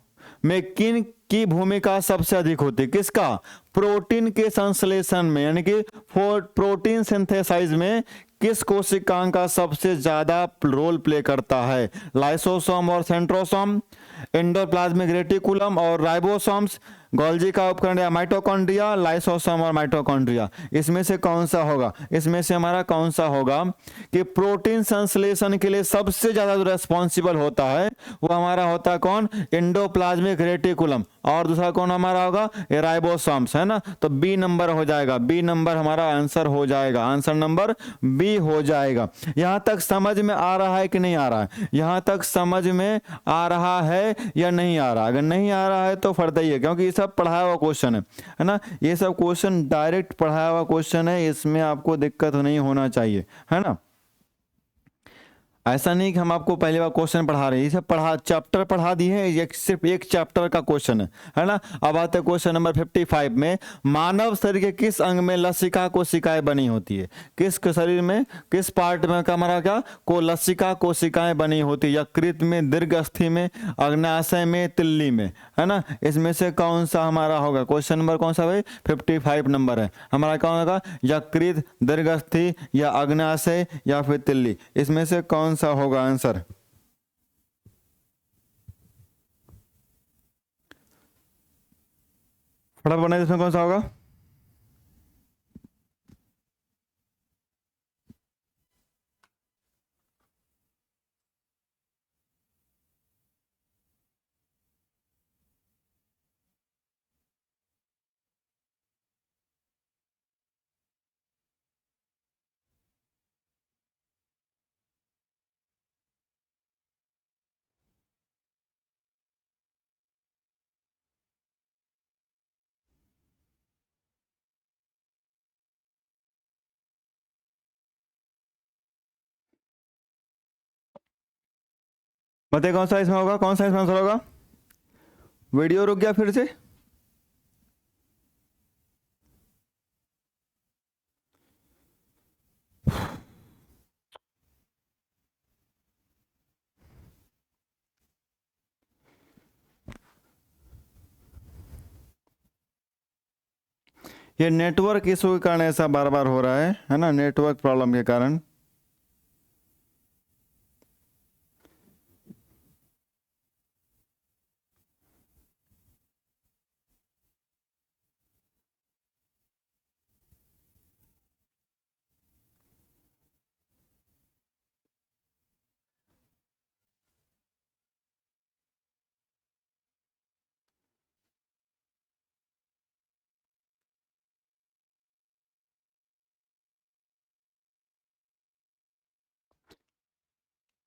S1: में किन की भूमिका सबसे अधिक होती है? किसका? प्रोटीन के संश्लेषण में, यानी कि प्रोटीन सिंथेसाइज में किस कोशिकांग का सबसे ज्यादा रोल प्ले करता है? लाइसोसोम और सेंट्रोसोम, एंडोप्लाज्मिक रेटिकुलम और राइबोसोम्स, गोल्जी का उपखंड या माइटोकॉन्ड्रिया, लाइसोसोम और माइटोकॉन्ड्रिया। इसमें से कौन सा होगा? इसमें से हमारा कौन सा होगा कि प्रोटीन संश्लेषण के लिए सबसे ज्यादा जो रेस्पॉन्सिबल होता है वो हमारा होता है कौन? Endoplasmic reticulum. और दूसरा कौन हमारा होगा? राइबोसोम्स, है ना। तो बी नंबर हो जाएगा, बी नंबर हमारा आंसर हो जाएगा, आंसर नंबर बी हो जाएगा। यहां तक समझ में आ रहा है कि नहीं आ रहा है? यहां तक समझ में आ रहा है या नहीं आ रहा? अगर नहीं आ रहा है तो फर्द ही है, क्योंकि ये सब पढ़ाया हुआ क्वेश्चन है ना। ये सब क्वेश्चन डायरेक्ट पढ़ाया हुआ क्वेश्चन है, इसमें आपको दिक्कत नहीं होना चाहिए, है ना। ऐसा नहीं कि हम आपको पहले बार क्वेश्चन पढ़ा रहे हैं, ये सब पढ़ा चैप्टर पढ़ा दिए हैं, ये सिर्फ एक चैप्टर का क्वेश्चन है ना। अब आते हैं क्वेश्चन नंबर 55 में, मानव शरीर के किस अंग में लसिका कोशिकाएं बनी होती है? किस शरीर में, किस पार्ट में का हमारा क्या को लसिका कोशिकाएं बनी होती है? यकृत में, दीर्घस्थि में, अग्नाशय में, तिल्ली में, है ना। इसमें से कौन सा हमारा होगा? क्वेश्चन नंबर कौन सा भाई? 55 नंबर है हमारा। कौन होगा? यकृत, दीर्घस्थि या अग्नाशय या फिर तिल्ली, इसमें से कौन सा होगा आंसर? फटाफट बनाइए, इसमें कौन सा होगा? बताइए कौन सा इसमें होगा, कौन सा इसमें आंसर होगा? वीडियो रुक गया फिर से। ये नेटवर्क इशू के कारण ऐसा बार बार हो रहा है ना, नेटवर्क प्रॉब्लम के कारण।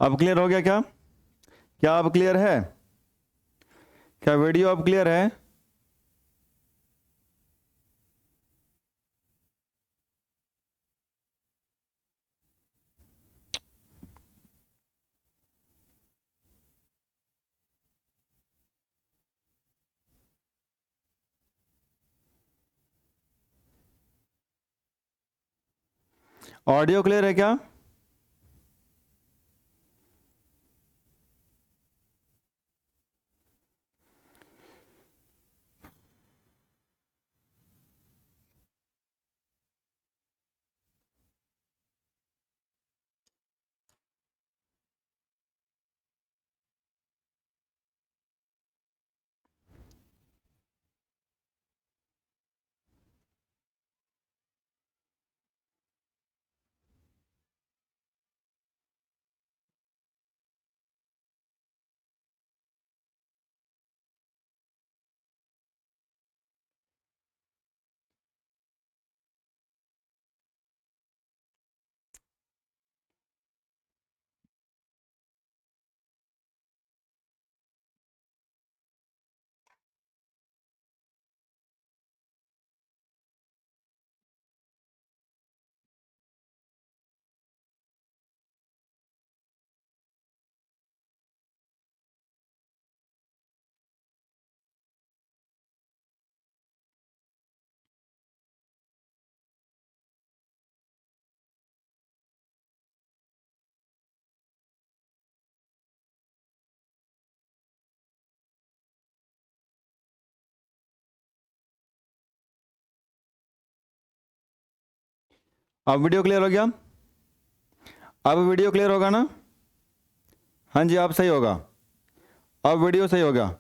S1: अब क्लियर हो गया क्या? क्या अब क्लियर है? क्या वीडियो अब क्लियर है? ऑडियो क्लियर है क्या? अब वीडियो क्लियर हो गया? अब वीडियो क्लियर होगा ना? हाँ जी, अब सही होगा, अब वीडियो सही हो गया।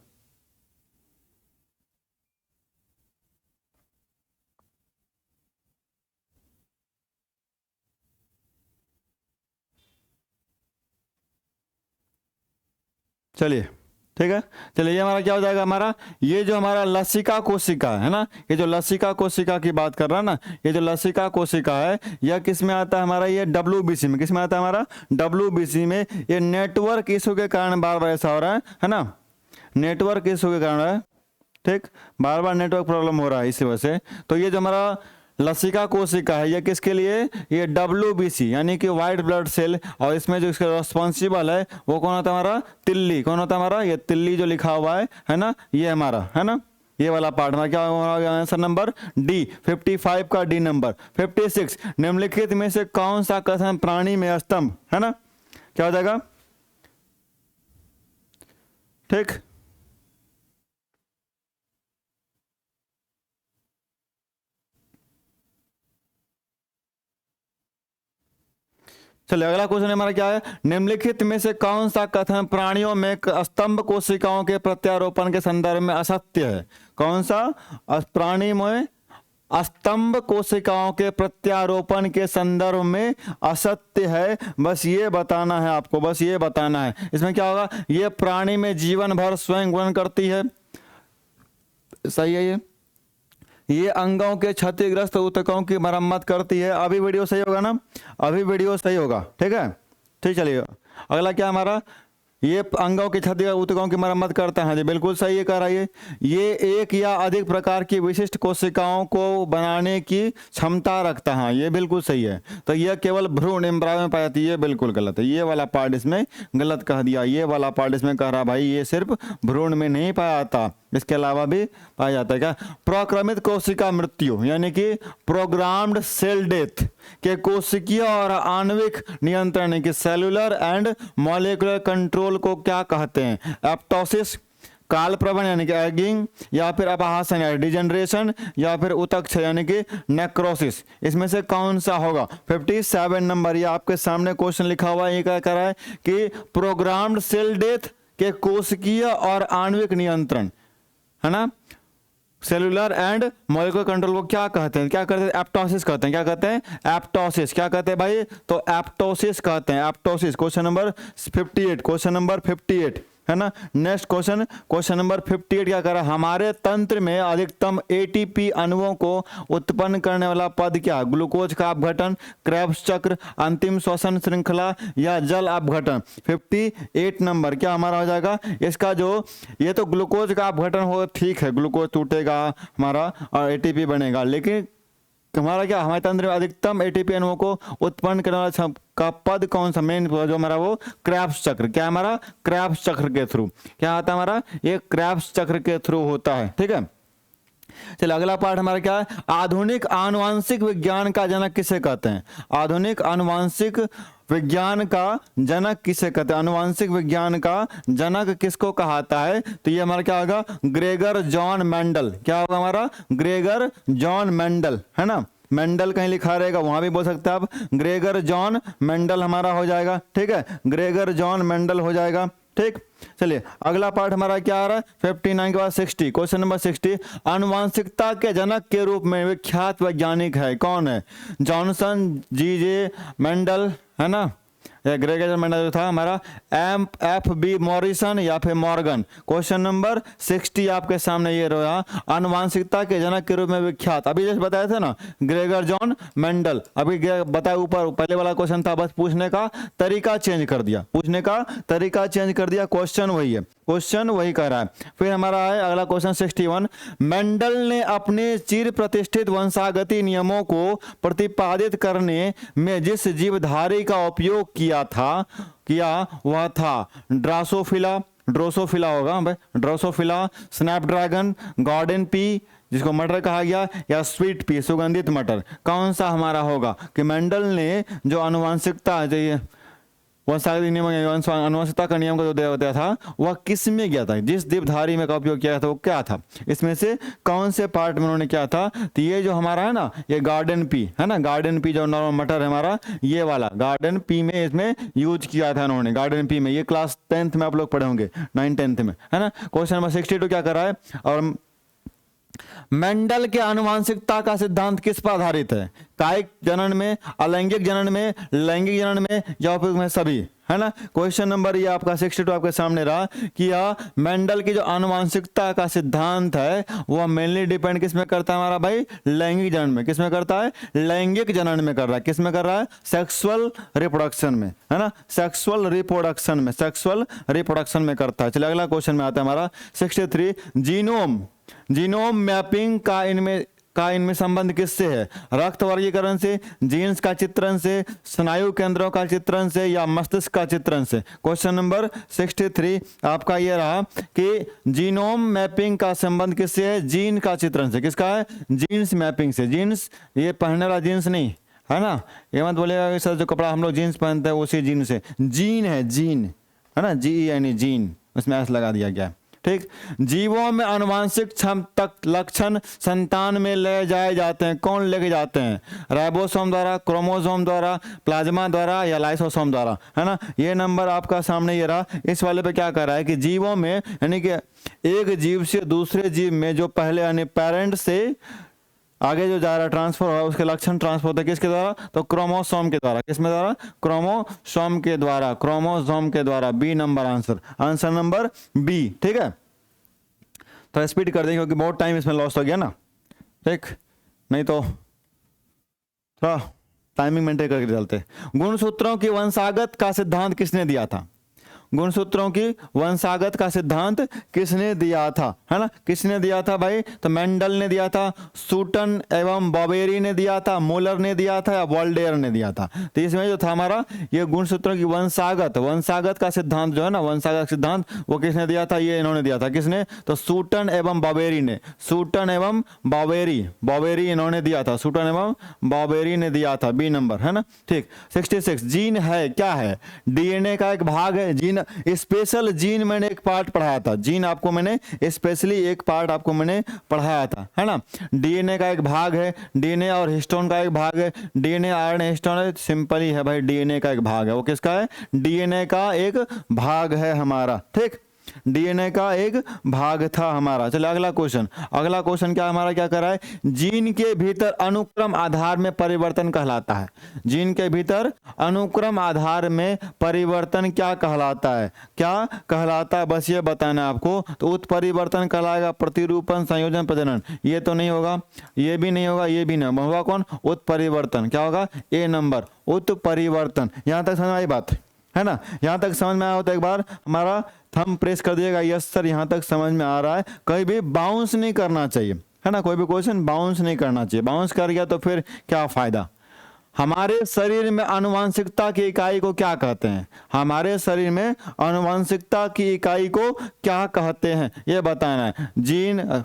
S1: चलिए ठीक है, चलिए ये हमारा क्या हो जाएगा, हमारा ये जो हमारा लसिका कोशिका है ना, ये जो लसिका कोशिका की बात कर रहा है ना, ये जो लसिका कोशिका है यह किस में आता है हमारा, ये डब्ल्यूबीसी में। किस में आता है हमारा? डब्ल्यूबीसी में। ये नेटवर्क इशू के कारण बार बार ऐसा हो रहा है ना, नेटवर्क इशू के कारण है, ठीक, बार बार नेटवर्क प्रॉब्लम हो रहा है इसी वजह से। तो ये जो हमारा लसिका कोशिका है ये किसके लिए? ये डब्ल्यूबीसी यानी कि वाइट ब्लड सेल, और इसमें जो इसका रिस्पॉन्सिबल है वो कौन होता है हमारा? तिल्ली। कौन होता है हमारा? ये तिल्ली जो लिखा हुआ है ना, ये हमारा है ना, ये वाला पार्ट हमारा क्या होगा? आंसर नंबर डी, 55 का डी नंबर। 56, निम्नलिखित में से कौन सा कथन प्राणी में स्तंभ, है ना, क्या हो जाएगा? ठीक, चलिए अगला क्वेश्चन हमारा क्या है, निम्नलिखित में से कौन सा कथन प्राणियों में स्तंभ कोशिकाओं के प्रत्यारोपण के संदर्भ में असत्य है? कौन सा? प्राणी में स्तंभ कोशिकाओं के प्रत्यारोपण के संदर्भ में असत्य है, बस ये बताना है आपको, बस ये बताना है। इसमें क्या होगा? ये प्राणी में जीवन भर स्वयं गुणन करती है, सही है ये अंगों के क्षतिग्रस्त ऊतकों की मरम्मत करती है। अभी वीडियो सही होगा ना? अभी वीडियो सही होगा, ठीक है, ठीक। चलिए अगला क्या हमारा, ये अंगों के क्षति ऊतकों की मरम्मत करता है जी, बिल्कुल सही है, कह रहा है ये एक या अधिक प्रकार की विशिष्ट कोशिकाओं को बनाने की क्षमता रखता है, ये बिल्कुल सही है। तो यह केवल भ्रूण एम्ब्रायो में पाई जाती है, ये बिल्कुल गलत है, ये वाला पार्ट इसमें गलत कह दिया, ये वाला पार्ट इसमें कह रहा भाई ये सिर्फ भ्रूण में नहीं पाया जाता, इसके अलावा भी पाया जाता है। क्या? प्रोक्रमित कोशिका मृत्यु यानी कि प्रोग्राम्ड सेल डेथ के कोशिकीय और आणविक नियंत्रण की सेलुलर एंड मॉलिक्यूलर कंट्रोल को क्या कहते हैं? एप्टोसिस, काल प्रवण यानी कि एगिंग, या फिर अपहासन यानी डिजेनरेशन, या फिर उतक यानी कि नेक्रोसिस। इसमें से कौन सा होगा? 57 नंबर, ये आपके सामने क्वेश्चन लिखा हुआ है, ये क्या कर रहा है कि प्रोग्राम्ड सेल डेथ के कोशिकीय और आणविक नियंत्रण, है ना, सेलुलर एंड मॉलिक्यूलर कंट्रोल को क्या कहते हैं? क्या कहते हैं? एप्टोसिस कहते हैं। क्या कहते हैं? एप्टोसिस। क्या कहते हैं भाई? तो एप्टोसिस कहते हैं, एप्टोसिस। क्वेश्चन नंबर 58, क्वेश्चन नंबर 58, है ना। नेक्स्ट क्वेश्चन, क्वेश्चन नंबर 58 क्या कर रहा है? हमारे तंत्र में अधिकतम एटीपी अणुओं को उत्पन्न करने वाला पद क्या? ग्लूकोज का अपघटन, क्रेब्स चक्र, अंतिम श्वसन श्रृंखला, या जल अपघटन। 58 नंबर क्या हमारा हो जाएगा? इसका जो ये तो ग्लूकोज का अपघटन हो, ठीक है, ग्लूकोज टूटेगा हमारा और एटीपी बनेगा, लेकिन हमारा क्या, हमारे तंत्र में अधिकतम एटीपी अणुओं को उत्पन्न करने वाला का पद कौन सा? मेन जो हमारा वो क्रेब्स चक्र। क्या हमारा? क्रेब्स चक्र के थ्रू क्या आता है हमारा? ये क्रेब्स चक्र के थ्रू होता है, ठीक है। चलिए अगला पार्ट हमारा क्या है? आधुनिक आनुवांशिक विज्ञान का जनक किसे कहते हैं? आधुनिक आनुवांशिक विज्ञान का जनक किसे कहते हैं? आनुवांशिक विज्ञान का जनक किसको कहाता है? तो ये हमारा क्या होगा? Gregor John Mendel. क्या होगा हमारा? ग्रेगर जॉन मेंडल, है ना। मेंडल कहीं लिखा रहेगा, वहां भी बोल सकते हैं आप, ग्रेगर जॉन मेंडल हमारा हो जाएगा, ठीक है, ग्रेगर जॉन मेंडल हो जाएगा, ठीक। चलिए अगला पार्ट हमारा क्या आ रहा है? 59 के बाद 60, क्वेश्चन नंबर 60, आनुवांशिकता के जनक के रूप में विख्यात वैज्ञानिक है, कौन है? जॉनसन, जीजे मेंडल, है ना, या ग्रेगर मेंडल जो था हमारा, एफ बी मॉरिसन, या फिर मॉर्गन। क्वेश्चन नंबर 60 आपके सामने ये रहा, आनुवांशिकता के जनक के रूप में विख्यात, अभी जैसे बताया था ना, ग्रेगर जॉन मेंडल। अभी बताया ऊपर, पहले वाला क्वेश्चन था, बस पूछने का तरीका चेंज कर दिया, पूछने का तरीका चेंज कर दिया, क्वेश्चन वही है, क्वेश्चन वही कर रहा है। फिर हमारा है अगला क्वेश्चन 61, मेंडल ने अपने चिर प्रतिष्ठित वंशागति नियमों को प्रतिपादित करने में जिस जीवधारी का उपयोग किया वह था ड्रासोफिला, ड्रोसोफिला होगा भाई, ड्रोसोफिला, स्नैपड्रैगन, गार्डन पी जिसको मटर कहा गया, या स्वीट पी सुगंधित मटर। कौन सा हमारा होगा कि मेंडल ने जो आनुवांशिकता वंशागत नियम अनुवंशिकता का नियम का जो दिया था वह किस में गया था, जिस दीपधारी में का उपयोग किया था वो क्या था, इसमें से कौन से पार्ट में उन्होंने किया था। तो ये जो हमारा है ना, ये गार्डन पी है ना, गार्डन पी जो नॉर्मल मटर है हमारा, ये वाला गार्डन पी में इसमें यूज किया था उन्होंने, गार्डन पी में। ये क्लास 10th में आप लोग पढ़े होंगे, 9th-10th में, है ना। क्वेश्चन नंबर 62 क्या कर रहा है, और मेंडल के आनुवंशिकता का सिद्धांत किस पर आधारित है, कायिक जनन में, अलैंगिक जनन में, लैंगिक जनन में, या फिर में सभी, है ना। क्वेश्चन नंबर ये आपका 62 आपके सामने रहा कि यह मेंडल की जो आनुवंशिकता का सिद्धांत है वह मेनली डिपेंड किस में करता है हमारा भाई, लैंगिक जनन में। किस में करता है, लैंगिक जनन में कर रहा है। किस में कर रहा है, सेक्सुअल रिप्रोडक्शन में, है ना, सेक्सुअल रिप्रोडक्शन में, सेक्सुअल रिप्रोडक्शन में करता है। चलिए अगला क्वेश्चन में आता है हमारा 63, जीनोम मैपिंग का इनमें संबंध किससे है, रक्त वर्गीकरण से, जीन्स का चित्रण से, स्नायु केंद्रों का चित्रण से, या मस्तिष्क का चित्रण से। क्वेश्चन नंबर 63 आपका ये रहा कि जीनोम मैपिंग का संबंध किससे है, जीन का चित्रण से। किसका है, जीन्स मैपिंग से। जीन्स ये पहनने वाला जीन्स नहीं है ना, ये मत बोलेगा कि सर जो कपड़ा हम लोग जीन्स पहनते हैं उसी जीन से, जीन है, जीन है ना, यानी जीन, उसमें एस लगा दिया गया, ठीक। जीवों में आनुवंशिक तक लक्षण संतान में ले जाए जाते हैं, कौन लेके जाते हैं, राइबोसोम द्वारा, क्रोमोसोम द्वारा, प्लाज्मा द्वारा, या लाइसोसोम द्वारा, है ना। ये नंबर आपका सामने ये रहा। इस वाले पे क्या कर रहा है कि जीवों में, यानी कि एक जीव से दूसरे जीव में जो पहले यानी पेरेंट से आगे जो जा रहा है ट्रांसफर हो रहा है, उसके लक्षण ट्रांसफर होता है किसके द्वारा, तो क्रोमोसोम के द्वारा। किसमें द्वारा, क्रोमोसोम के द्वारा, क्रोमोसोम के द्वारा। B number answer number B, ठीक है। तो स्पीड कर देंगे क्योंकि बहुत टाइम इसमें लॉस हो गया ना, ठीक, नहीं तो थोड़ा टाइमिंग मेंटेन करके चलते। गुणसूत्रों की वंशागत का सिद्धांत किसने दिया था, गुणसूत्रों की वंशागत का सिद्धांत किसने दिया था, है ना, किसने दिया था भाई, तो मेंडल ने दिया था, सूटन एवं बॉबेरी ने दिया था, मोलर ने दिया था, या वॉल्डेयर ने दिया था। तो इसमें जो था हमारा ये गुणसूत्रों की वंशागत का सिद्धांत जो है ना, वंशागत सिद्धांत वो किसने दिया था, ये इन्होंने दिया था। किसने, तो सूटन एवं बॉबेरी ने, सूटन एवं बॉबेरी इन्होंने दिया था, सूटन एवं बॉबेरी ने दिया था। बी नंबर, है ना, ठीक। 66 जीन है क्या है, डीएनए का एक भाग है। जीन स्पेशल जीन मैंने एक पार्ट पढ़ाया था, जीन आपको मैंने स्पेशली एक पार्ट आपको मैंने पढ़ाया था, है ना। डीएनए का एक भाग है, डीएनए और हिस्टोन का एक भाग है, डीएनए आरएनए हिस्टोन सिंपल ही है भाई, डीएनए का एक भाग है। वो किसका है, डीएनए का एक भाग है हमारा, ठीक, डीएनए का एक भाग था हमारा। चलिए अगला क्वेश्चन क्या हमारा क्या कर रहा है, जीन के भीतर अनुक्रम आधार में परिवर्तन कहलाता है। जीन के भीतर अनुक्रम आधार में परिवर्तन क्या कहलाता है, क्या कहलाता है, बस ये बताना है आपको। तो उत्परिवर्तन कहलाएगा, प्रतिरूपण, संयोजन, प्रजनन। ये तो नहीं होगा, ये भी नहीं होगा, ये भी नहीं होगा, कौन, उत्परिवर्तन। क्या होगा, ए नंबर, उत्परिवर्तन। यहां तक समझ आई बात, है ना, यहां तक समझ में आया हो तो एक बार हमारा थंब प्रेस कर दिएगा, यस सर यहां तक समझ में आ रहा है। कहीं भी बाउंस नहीं करना चाहिए, है ना, कोई भी क्वेश्चन बाउंस नहीं करना चाहिए, बाउंस कर गया तो फिर क्या फायदा। हमारे शरीर में आनुवंशिकता की इकाई को क्या कहते हैं, हमारे शरीर में आनुवंशिकता की इकाई को क्या कहते हैं, ये बताना है। जीन,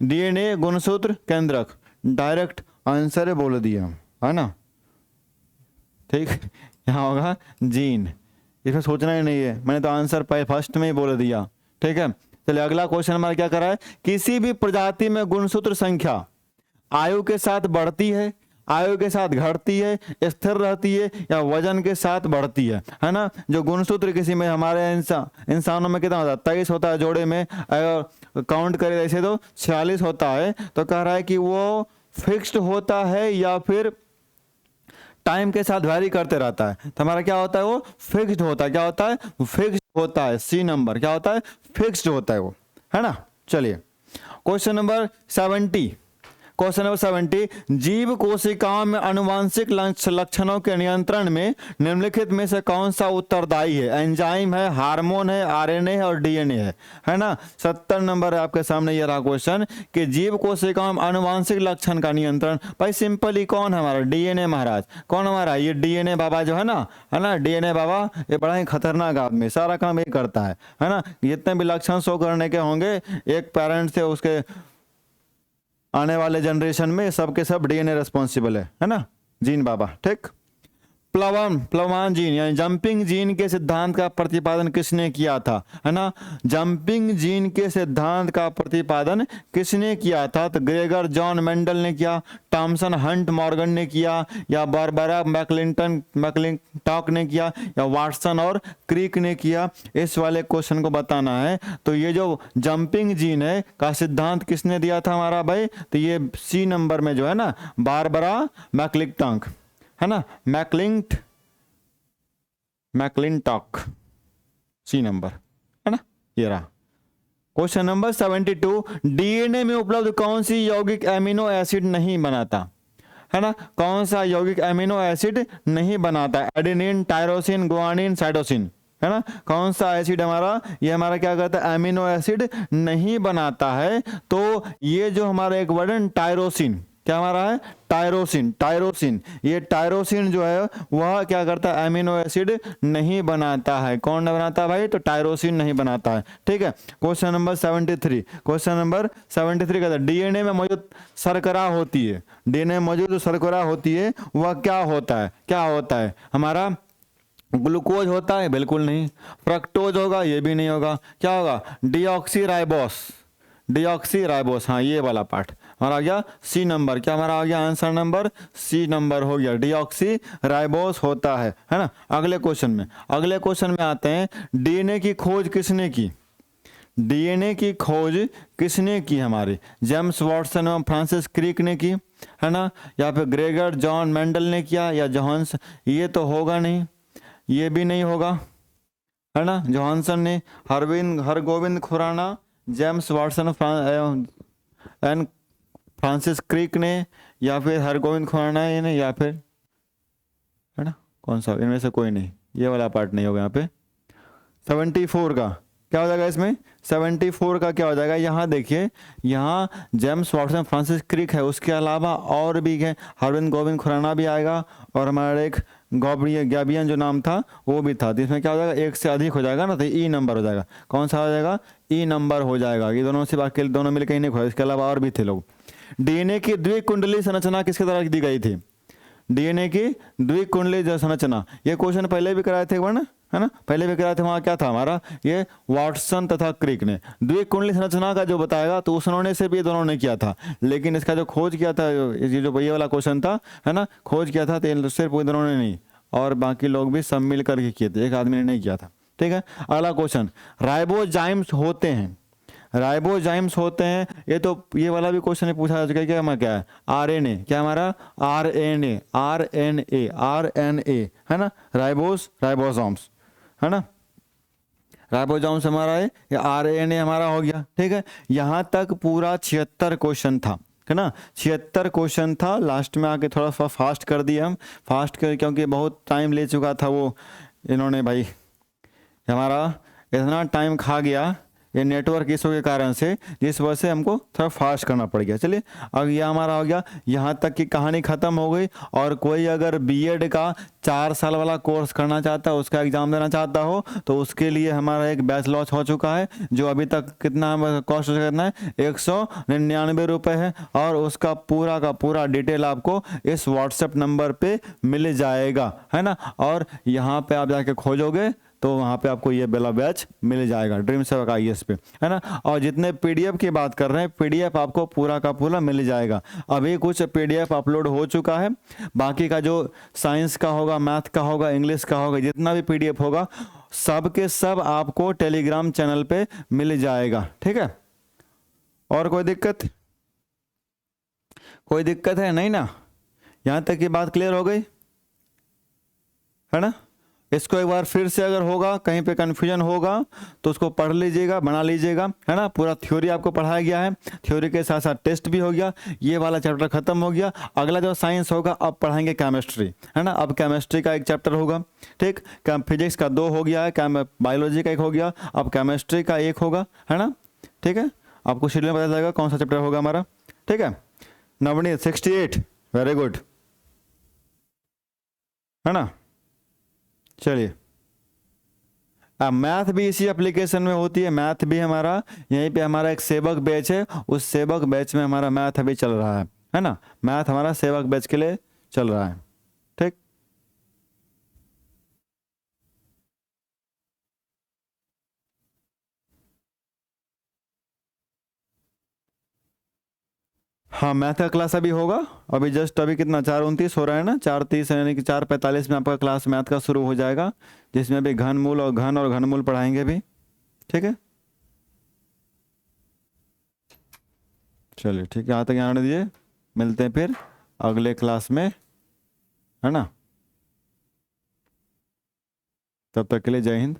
S1: डीएनए, गुणसूत्र, केंद्रक, डायरेक्ट आंसर बोल दिया, है ना, ठीक। यहाँ होगा जीन, इसमें सोचना ही नहीं है, मैंने तो आंसर फर्स्ट में ही बोल दिया, ठीक है। चलिए अगला क्वेश्चन हमारा क्या कर रहा है, किसी भी प्रजाति में गुणसूत्र संख्या आयु के साथ बढ़ती है, आयु के साथ घटती है, स्थिर रहती है, या वजन के साथ बढ़ती है ना। जो गुणसूत्र किसी में हमारे इंसानों में कितना होता है, 23 होता है जोड़े में, अगर काउंट करें ऐसे तो 46 होता है। तो कह रहा है कि वो फिक्स्ड होता है या फिर टाइम के साथ वैरी करते रहता है। तो हमारा क्या होता है, वो फिक्स्ड होता है। क्या होता है, फिक्स्ड होता है। सी नंबर क्या होता है, फिक्स्ड होता है वो, है ना। चलिए क्वेश्चन नंबर 70, जीव कोशिकाओं में आनुवंशिक लक्षणों के नियंत्रण में निम्नलिखित में से कौन सा उत्तरदायी है, एंजाइम है, हार्मोन है, आरएनए है और डीएनए है ना। 70 नंबर है आपके सामने ये रहा क्वेश्चन कि जीव कोशिकाओं में आनुवंशिक लक्षण का नियंत्रण, भाई सिंपली कौन है हमारा, डीएनए महाराज। कौन हमारा, ये डीएनए बाबा जो है ना, डीएनए बाबा ये बड़ा ही खतरनाक आदमी, सारा काम ये करता है ना। जितने भी लक्षण शो करने के होंगे एक पेरेंट से उसके आने वाले जनरेशन में सबके सब डीएनए रिस्पॉन्सिबल है ना, जीन बाबा, ठीक। प्लवान जीन यानी जंपिंग जीन के सिद्धांत का प्रतिपादन किसने किया था, है ना। जंपिंग जीन के सिद्धांत का प्रतिपादन किसने किया था, तो ग्रेगर जॉन मेंडल ने किया, थॉमसन हंट मॉर्गन ने किया, या बारबरा मैकलिंटॉक ने किया, या वाटसन और क्रीक ने किया। इस वाले क्वेश्चन को बताना है। तो ये जो जंपिंग जीन है का सिद्धांत किसने दिया था हमारा भाई, तो ये सी नंबर में जो है ना बारबरा मैकलिंटॉक, है ना, मैकलिंटॉक, सी नंबर, है ना, ये रहा। क्वेश्चन नंबर 72, डीएनए में उपलब्ध कौन सी यौगिक एमिनो एसिड नहीं बनाता, है ना, कौन सा यौगिक एमिनो एसिड नहीं बनाता, एडेनिन, टायरोसिन, गुआनिन, साइटोसिन, है ना, कौन सा एसिड हमारा, ये हमारा क्या करता है, एमिनो एसिड नहीं बनाता है। तो ये जो हमारा एक वर्ड है टायरोसिन, क्या हमारा है, टायरोसिन, ये टायरोसिन जो है वह क्या करता है, एमिनो एसिड नहीं बनाता है। कौन नहीं बनाता है भाई, तो टायरोसिन नहीं बनाता है। ठीक है। क्वेश्चन नंबर 73, कहता है डीएनए में मौजूद शर्करा होती है, डीएनए में मौजूद जो शर्करा होती है वह क्या होता है हमारा, ग्लूकोज होता है, बिल्कुल नहीं। फ्रक्टोज होगा, ये भी नहीं होगा। क्या होगा, डीऑक्सी राइबोस, हाँ ये वाला पार्ट हमारा आ गया सी नंबर। क्या हमारा आ गया आंसर नंबर सी नंबर हो गया, डीऑक्सी राइबोस होता है ना। अगले क्वेश्चन में आते हैं, डीएनए की खोज किसने की हमारे, जेम्स वाटसन एवं फ्रांसिस क्रिक ने की, है ना, या फिर ग्रेगर जॉन मेंडल ने किया, या जॉन्स, ये तो होगा नहीं, ये भी नहीं होगा, है ना। जॉनसन ने, Hargobind Khorana, James Watson and Francis Crick ने, या फिर हरगोविंद खुराना ने, या फिर, है ना, कौन सा, इनमें से कोई नहीं, ये वाला पार्ट नहीं होगा यहाँ पे। 74 का क्या हो जाएगा, इसमें 74 का क्या हो जाएगा, यहाँ देखिए, यहाँ जेम्स वाटसन फ्रांसिस क्रिक है, उसके अलावा और भी है, हरगोविंद खुराना भी आएगा, और हमारा एक गैबियन जो नाम था वो भी था। तो इसमें क्या हो जाएगा, एक से अधिक हो जाएगा ना, तो ई नंबर हो जाएगा। कौन सा हो जाएगा, ई नंबर हो जाएगा। ये दोनों से बाकी दोनों मिलकर ही नहीं खोया, इसके अलावा और भी थे लोग। डीएनए की द्विकुंडली संरचना किसके द्वारा दी गई थी, डीएनए की द्विकुंडली संरचना, ये क्वेश्चन पहले भी कराए थे वर्ण, है ना, पहले भी कराए थे। वहाँ क्या था हमारा, ये वाटसन तथा क्रिक ने द्विकुंडली संरचना का जो बताएगा, तो उन्होंने से भी दोनों ने किया था, लेकिन इसका जो खोज किया था, ये जो ये वाला क्वेश्चन था, है ना, खोज किया था तो सिर्फ दोनों ने नहीं, और बाकी लोग भी सब मिल करके किए थे, एक आदमी ने नहीं किया था। ठीक है। अगला क्वेश्चन, राइबोजाइम्स होते हैं, ये तो ये वाला भी क्वेश्चन पूछा जा चुका है। क्या हमारा क्या है, आरएनए, क्या हमारा आरएनए, है ना, राइबोसोम्स, है ना, राइबोसोम्स हमारा है, या आरएनए हमारा हो गया। ठीक है। यहाँ तक पूरा 76 क्वेश्चन था, है ना, 76 क्वेश्चन था। लास्ट में आके थोड़ा सा फास्ट कर दिया हम, क्योंकि बहुत टाइम ले चुका था वो, इन्होंने भाई हमारा इतना टाइम खा गया ये नेटवर्क इशू के कारण से, जिस वजह से हमको थोड़ा फास्ट करना पड़ गया। चलिए, अब ये हमारा हो गया, यहाँ तक की कहानी ख़त्म हो गई। और कोई अगर बीएड का 4 साल वाला कोर्स करना चाहता है, उसका एग्ज़ाम देना चाहता हो, तो उसके लिए हमारा एक बैच लॉन्च हो चुका है, जो अभी तक कितना कॉस्ट करना है, 199 रुपये है, और उसका पूरा का पूरा डिटेल आपको इस व्हाट्सएप नंबर पर मिल जाएगा, है ना। और यहाँ पर आप जाके खोजोगे तो वहाँ पे आपको ये बेला बैच मिल जाएगा, ड्रीम सेवक आईएएस पे, है ना। और जितने पीडीएफ की बात कर रहे हैं, पीडीएफ आपको पूरा का पूरा मिल जाएगा। अभी कुछ पीडीएफ अपलोड हो चुका है, बाकी का जो साइंस का होगा, मैथ का होगा, इंग्लिश का होगा, जितना भी पीडीएफ होगा सब के सब आपको टेलीग्राम चैनल पे मिल जाएगा। ठीक है। और कोई दिक्कत है नहीं ना, यहाँ तक की बात क्लियर हो गई, है ना। इसको एक बार फिर से अगर होगा, कहीं पे कन्फ्यूजन होगा तो उसको पढ़ लीजिएगा, बना लीजिएगा, है ना। पूरा थ्योरी आपको पढ़ाया गया है, थ्योरी के साथ साथ टेस्ट भी हो गया, ये वाला चैप्टर खत्म हो गया। अगला जो साइंस होगा, अब पढ़ाएंगे केमिस्ट्री, है ना। अब केमिस्ट्री का एक चैप्टर होगा, ठीक। फिजिक्स का 2 हो गया है, बायोलॉजी का 1 हो गया, अब केमिस्ट्री का 1 होगा, है ना। ठीक है, आपको शेड्यूल में पता चलेगा कौन सा चैप्टर होगा हमारा। ठीक है। नवनीत 68, वेरी गुड, है ना। चलिए, अब मैथ भी इसी एप्लीकेशन में होती है, मैथ भी हमारा यहीं पे हमारा एक सेवक बैच है, उस सेवक बैच में हमारा मैथ अभी चल रहा है ना। मैथ हमारा सेवक बैच के लिए चल रहा है, ठीक। हाँ मैथ का क्लास अभी होगा। अभी जस्ट अभी कितना 4:29 हो रहा है ना, 4:30 यानी कि 4:45 में आपका क्लास मैथ का शुरू हो जाएगा, जिसमें अभी घनमूल और घनमूल पढ़ाएंगे भी। ठीक है, चलिए ठीक है, यहाँ तक यहाँ आने दीजिए। मिलते हैं फिर अगले क्लास में, है ना। तब तक के लिए जय हिंद।